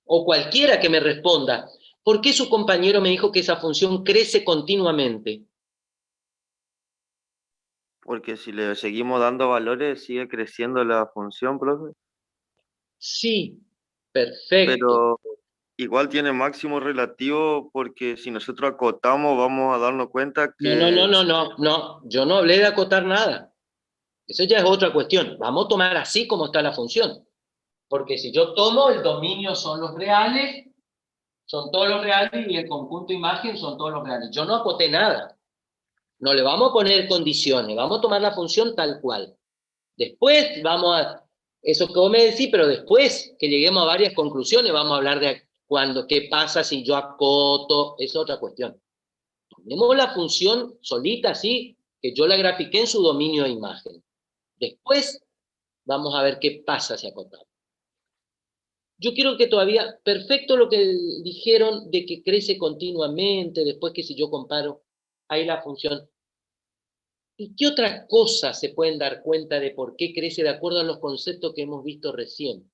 O cualquiera que me responda, ¿por qué su compañero me dijo que esa función crece continuamente? Porque si le seguimos dando valores, sigue creciendo la función, profe. Sí, perfecto. Pero igual tiene máximo relativo porque si nosotros acotamos, vamos a darnos cuenta que No, yo no hablé de acotar nada. Eso ya es otra cuestión. Vamos a tomar así como está la función. Porque si yo tomo, el dominio son los reales, son todos los reales, y el conjunto imagen son todos los reales. Yo no acoté nada. No le vamos a poner condiciones, vamos a tomar la función tal cual. Después vamos a, eso que vos me decís, pero después que lleguemos a varias conclusiones, vamos a hablar de qué pasa si yo acoto, es otra cuestión. Tomemos la función solita, así, que yo la grafiqué en su dominio de imagen. Después vamos a ver qué pasa si acotamos. Yo quiero que todavía, perfecto lo que dijeron de que crece continuamente, después que si yo comparo, ahí la función. ¿Y qué otras cosas se pueden dar cuenta de por qué crece de acuerdo a los conceptos que hemos visto recién?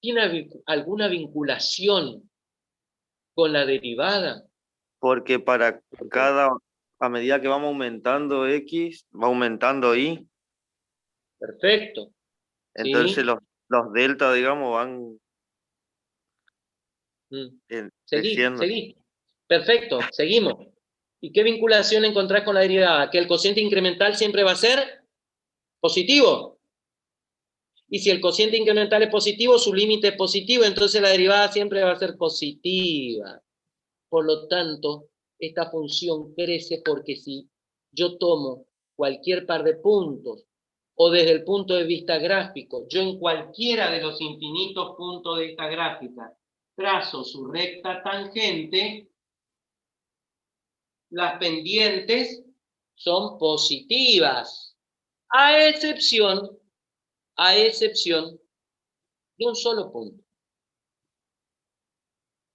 ¿Tiene alguna vinculación con la derivada? porque para cada, a medida que vamos aumentando X, va aumentando Y. Perfecto. Entonces ¿Sí? los delta, digamos, van creciendo. Seguí. Perfecto, seguimos. ¿Y qué vinculación encontrás con la derivada? Que el cociente incremental siempre va a ser positivo. Y si el cociente incremental es positivo, su límite es positivo, entonces la derivada siempre va a ser positiva. Por lo tanto, esta función crece porque si yo tomo cualquier par de puntos, o desde el punto de vista gráfico, yo en cualquiera de los infinitos puntos de esta gráfica trazo su recta tangente, las pendientes son positivas, a excepción de un solo punto.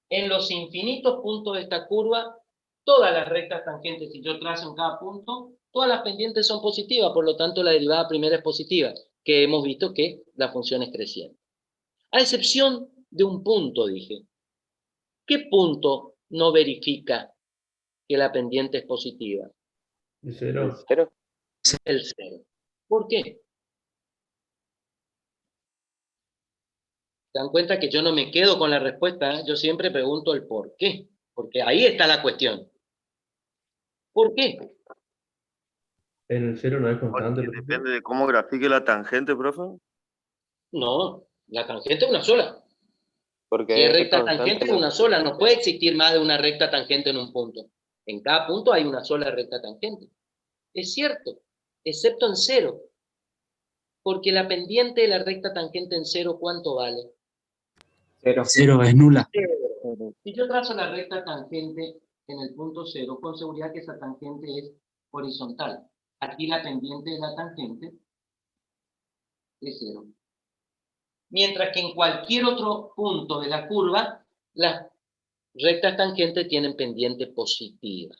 En los infinitos puntos de esta curva, todas las rectas tangentes, si yo trazo en cada punto, todas las pendientes son positivas, por lo tanto la derivada primera es positiva, que hemos visto que la función es creciente. A excepción de un punto, dije. ¿Qué punto no verifica que la pendiente es positiva? El cero. Cero. El 0. ¿Por qué? ¿Se dan cuenta que yo no me quedo con la respuesta? Yo siempre pregunto el por qué, porque ahí está la cuestión. ¿Por qué? El cero no es constante. Porque depende de cómo grafique la tangente, profe. No, la tangente es una sola. Porque Si es es recta constante, tangente es una sola, no puede existir más de una recta tangente en un punto. En cada punto hay una sola recta tangente. Es cierto, excepto en 0. Porque la pendiente de la recta tangente en 0, ¿cuánto vale? Cero. Cero, es nula. 0. Si yo trazo la recta tangente en el punto 0, con seguridad que esa tangente es horizontal. Aquí la pendiente de la tangente es 0. Mientras que en cualquier otro punto de la curva, las rectas tangentes tienen pendiente positiva.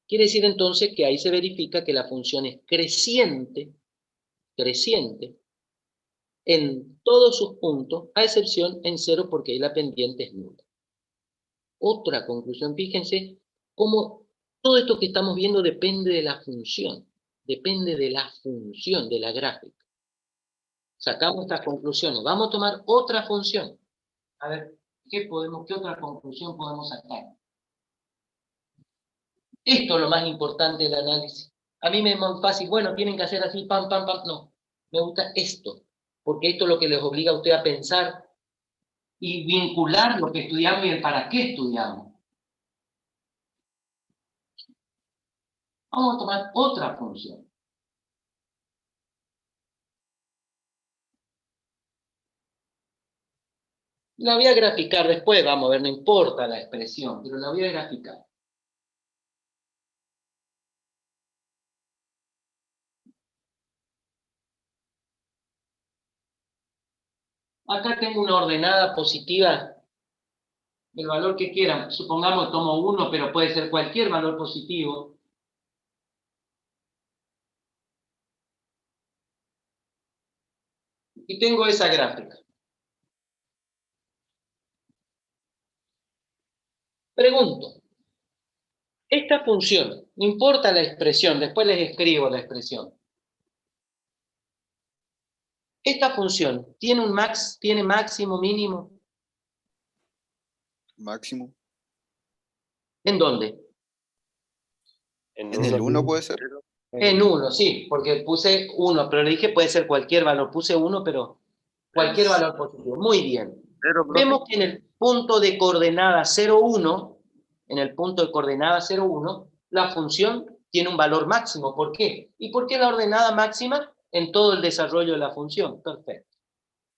Quiere decir entonces que ahí se verifica que la función es creciente en todos sus puntos, a excepción en 0 porque ahí la pendiente es nula. Otra conclusión, fíjense cómo todo esto que estamos viendo depende de la función, de la gráfica. Sacamos estas conclusiones, vamos a tomar otra función. A ver, ¿qué otra conclusión podemos sacar? Esto es lo más importante del análisis. A mí me es muy fácil, bueno, tienen que hacer así, pam, pam, pam. No, me gusta esto, porque esto es lo que les obliga a usted a pensar y vincular lo que estudiamos y el para qué estudiamos. Vamos a tomar otra función. La voy a graficar después, vamos a ver, no importa la expresión, pero la voy a graficar. Acá tengo una ordenada positiva, el valor que quieran. Supongamos que tomo 1, pero puede ser cualquier valor positivo. Y tengo esa gráfica. Pregunto, esta función, no importa la expresión, después les escribo la expresión. Esta función, ¿tiene máximo, mínimo? Máximo. ¿En dónde? En el 1 puede ser. En 1, sí, porque puse 1, pero le dije puede ser cualquier valor. Puse 1, pero cualquier valor positivo. Muy bien. Vemos que en el punto de coordenada 0, 1, la función tiene un valor máximo. ¿Por qué? ¿Y por qué la ordenada máxima? En todo el desarrollo de la función. Perfecto.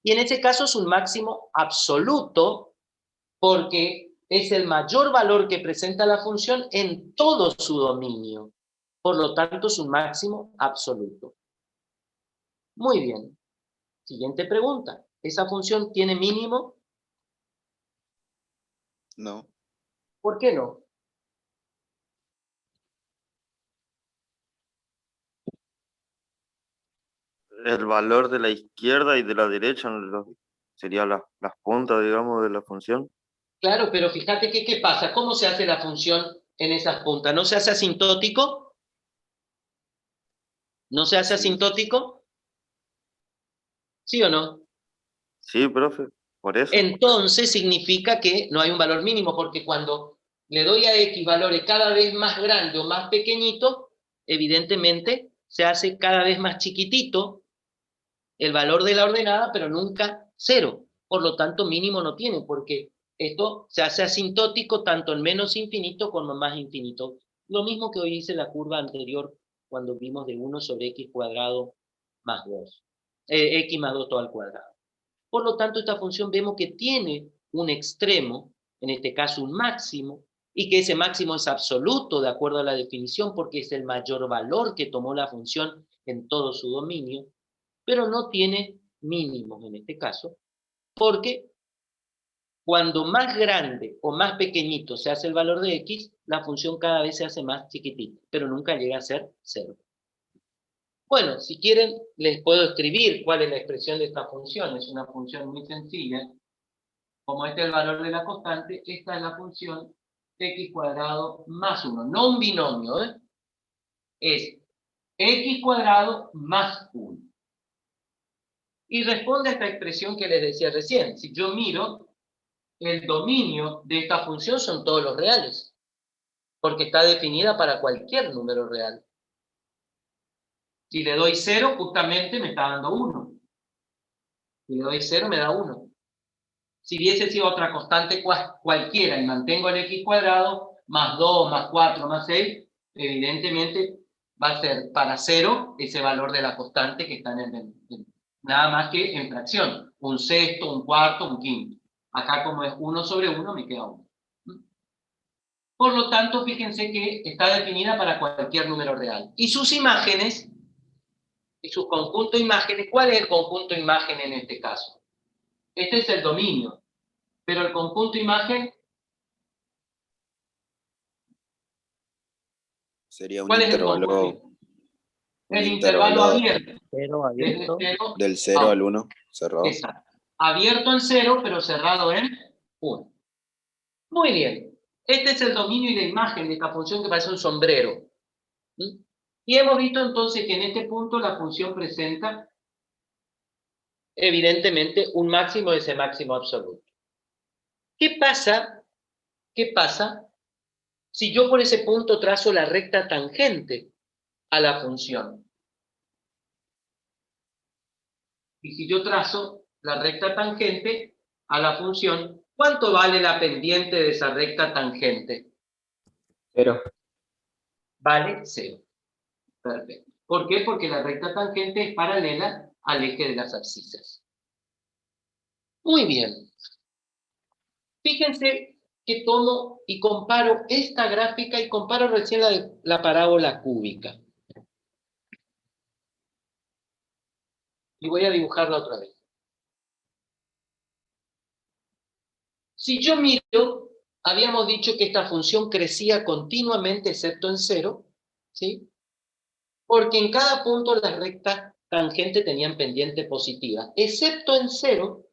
Y en este caso es un máximo absoluto porque es el mayor valor que presenta la función en todo su dominio. Por lo tanto, es un máximo absoluto. Muy bien. Siguiente pregunta. ¿Esa función tiene mínimo? No. ¿Por qué no? El valor de la izquierda y de la derecha serían las puntas, digamos, de la función. Claro, pero fíjate que ¿qué pasa? ¿Cómo se hace la función en esas puntas? ¿No se hace asintótico? ¿No se hace asintótico? ¿Sí o no? Sí, profe, por eso. Entonces significa que no hay un valor mínimo, porque cuando le doy a X valores cada vez más grande o más pequeñito, evidentemente se hace cada vez más chiquitito el valor de la ordenada, pero nunca 0. Por lo tanto, mínimo no tiene, porque esto se hace asintótico tanto en menos infinito como en más infinito. Lo mismo que hoy hice la curva anterior cuando vimos de 1 sobre x cuadrado más 2. X más 2 todo al cuadrado. Por lo tanto, esta función vemos que tiene un extremo, en este caso un máximo, y que ese máximo es absoluto de acuerdo a la definición porque es el mayor valor que tomó la función en todo su dominio, pero no tiene mínimos en este caso, porque cuando más grande o más pequeñito se hace el valor de x, la función cada vez se hace más chiquitita, pero nunca llega a ser 0. Bueno, si quieren, les puedo escribir cuál es la expresión de esta función. Es una función muy sencilla. Como este es el valor de la constante, esta es la función x cuadrado más 1. No un binomio, ¿eh? Es x cuadrado más 1. Y responde a esta expresión que les decía recién. Si yo miro, el dominio de esta función son todos los reales, porque está definida para cualquier número real. Si le doy 0, justamente me está dando 1. Si le doy 0, me da 1. Si hubiese sido otra constante cualquiera y mantengo el x cuadrado, más 2, más 4, más 6, evidentemente va a ser para 0 ese valor de la constante que está nada más que en fracción. Un sexto, un cuarto, un quinto. Acá como es 1 sobre 1, me queda 1. Por lo tanto, fíjense que está definida para cualquier número real. Y sus imágenes, y su conjunto de imágenes, ¿cuál es el conjunto de imagen en este caso? Este es el dominio. Pero el conjunto imagen, Sería un ¿cuál es el intervalo, conjunto? un El intervalo abierto. Cero abierto. del 0 al 1 cerrado. Exacto. Abierto en 0, pero cerrado en 1. Muy bien. Este es el dominio y la imagen de esta función que parece un sombrero. ¿Sí? Y hemos visto entonces que en este punto la función presenta evidentemente un máximo de ese máximo absoluto. ¿Qué pasa? ¿Qué pasa si yo por ese punto trazo la recta tangente a la función? Y si yo trazo la recta tangente a la función, ¿cuánto vale la pendiente de esa recta tangente? 0. Vale 0. Perfecto. ¿Por qué? Porque la recta tangente es paralela al eje de las abscisas. Muy bien. Fíjense que tomo y comparo esta gráfica y comparo recién la parábola cúbica. Y voy a dibujarla otra vez. Si yo miro, habíamos dicho que esta función crecía continuamente excepto en 0, ¿sí? Porque en cada punto las rectas tangentes tenían pendiente positiva, excepto en 0,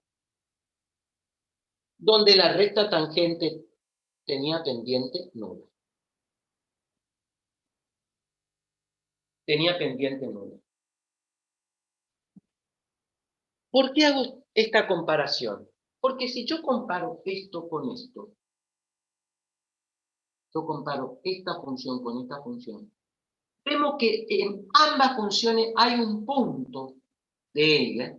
donde la recta tangente tenía pendiente nula. Tenía pendiente nula. ¿Por qué hago esta comparación? Porque si yo comparo esto con esto, yo comparo esta función con esta función, vemos que en ambas funciones hay un punto de ella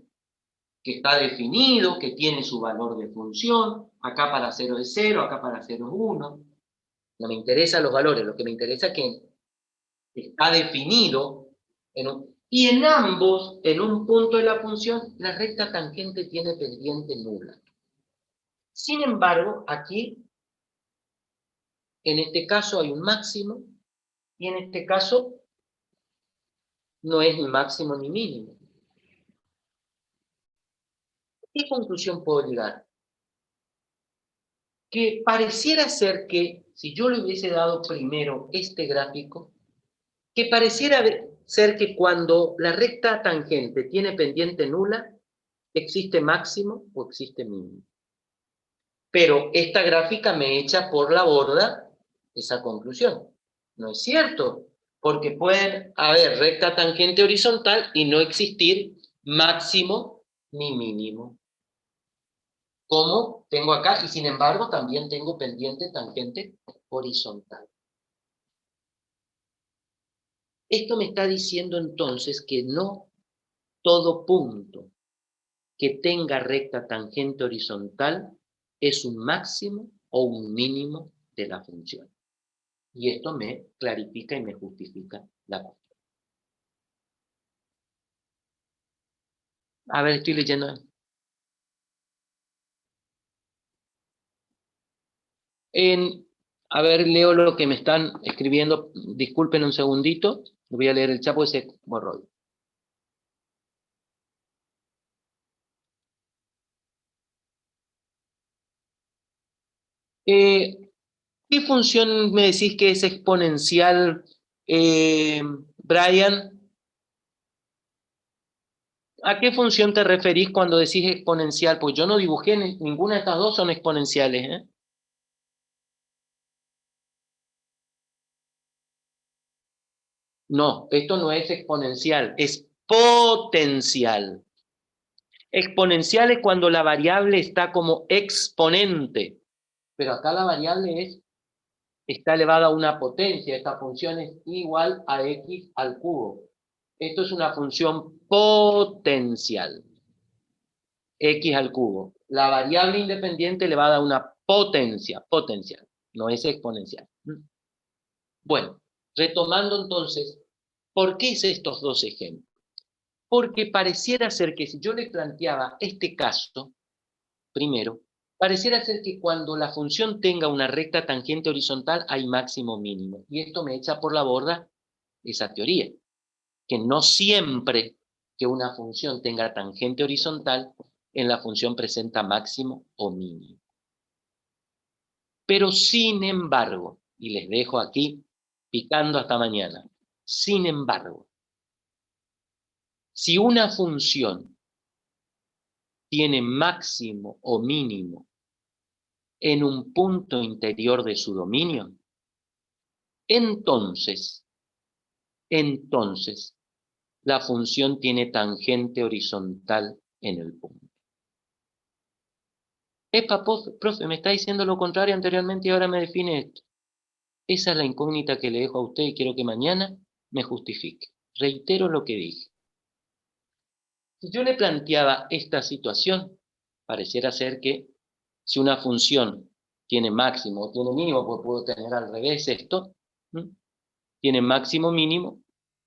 que está definido, que tiene su valor de función, acá para 0 es 0, acá para 0 es 1. No me interesan los valores, lo que me interesa es que está definido y en ambos, en un punto de la función, la recta tangente tiene pendiente nula. Sin embargo, aquí, en este caso hay un máximo, y en este caso no es ni máximo ni mínimo. ¿Qué conclusión puedo llegar? Que pareciera ser que, si yo le hubiese dado primero este gráfico, que pareciera ser que cuando la recta tangente tiene pendiente nula, existe máximo o existe mínimo. Pero esta gráfica me echa por la borda esa conclusión. No es cierto, porque pueden haber recta tangente horizontal y no existir máximo ni mínimo. Como tengo acá, y sin embargo también tengo pendiente tangente horizontal. Esto me está diciendo entonces que no todo punto que tenga recta tangente horizontal es un máximo o un mínimo de la función. Y esto me clarifica y me justifica la cuestión. A ver, estoy leyendo. A ver, leo lo que me están escribiendo. Disculpen un segundito. Voy a leer el chat porque se borró. ¿Qué función me decís que es exponencial, Brian? ¿A qué función te referís cuando decís exponencial? Pues yo no dibujé, ninguna de estas dos son exponenciales, ¿eh? No, esto no es exponencial, es potencial. Exponencial es cuando la variable está como exponente, pero acá la variable está elevada a una potencia, esta función es igual a x al cubo. Esto es una función potencial, x al cubo. La variable independiente elevada a una potencial, no es exponencial. Bueno, retomando entonces, ¿por qué hice estos dos ejemplos? Porque pareciera ser que si yo le planteaba este caso, primero, pareciera ser que cuando la función tenga una recta tangente horizontal hay máximo mínimo. Y esto me echa por la borda esa teoría, que no siempre que una función tenga tangente horizontal, en la función presenta máximo o mínimo. Pero sin embargo, y les dejo aquí picando hasta mañana, sin embargo, si una función tiene máximo o mínimo en un punto interior de su dominio, entonces, la función tiene tangente horizontal en el punto. Epa, profe, me está diciendo lo contrario anteriormente y ahora me define esto. Esa es la incógnita que le dejo a usted y quiero que mañana me justifique. Reitero lo que dije. Si yo le planteaba esta situación, pareciera ser que si una función tiene máximo o tiene mínimo, pues puedo tener al revés esto, tiene máximo mínimo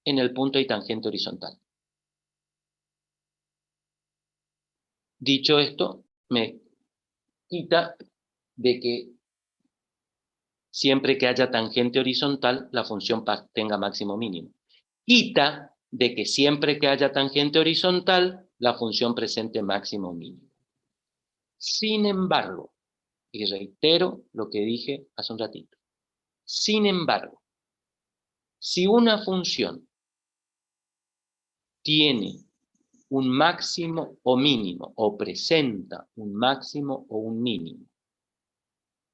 en el punto y tangente horizontal. Dicho esto, me quita de que siempre que haya tangente horizontal, la función tenga máximo mínimo. Quita de que siempre que haya tangente horizontal, la función presente máximo mínimo. Sin embargo, y reitero lo que dije hace un ratito, sin embargo, si una función tiene un máximo o mínimo, o presenta un máximo o un mínimo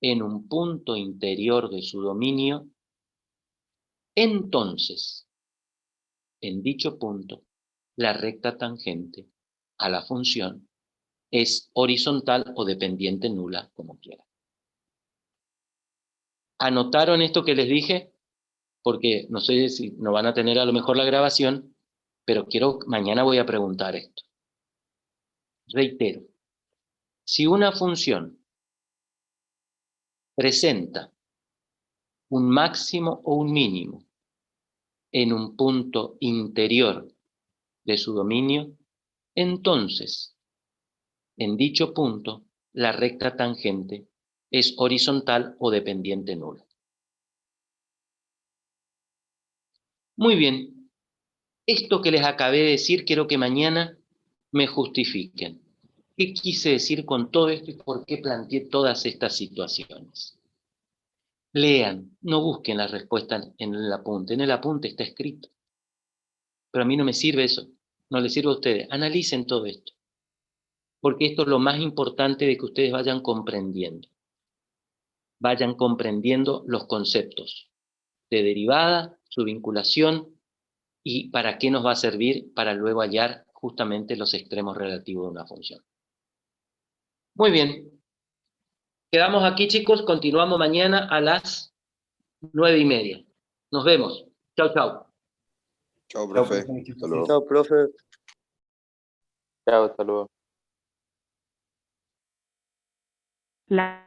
en un punto interior de su dominio, entonces, en dicho punto, la recta tangente a la función es horizontal o dependiente nula, como quiera. ¿Anotaron esto que les dije? Porque no sé si no van a tener a lo mejor la grabación, pero mañana voy a preguntar esto. Reitero, si una función presenta un máximo o un mínimo en un punto interior de su dominio, entonces, en dicho punto, la recta tangente es horizontal o dependiente nula. Muy bien, esto que les acabé de decir, quiero que mañana me justifiquen. ¿Qué quise decir con todo esto y por qué planteé todas estas situaciones? Lean, no busquen la respuesta en el apunte. En el apunte está escrito. Pero a mí no me sirve eso, no les sirve a ustedes. Analicen todo esto. Porque esto es lo más importante de que ustedes vayan comprendiendo. Vayan comprendiendo los conceptos de derivada, su vinculación y para qué nos va a servir para luego hallar justamente los extremos relativos de una función. Muy bien. Quedamos aquí, chicos. Continuamos mañana a las 9:30. Nos vemos. Chau, chau. Chao, profe. Hasta luego. Chao, profe. Chao, hasta luego. La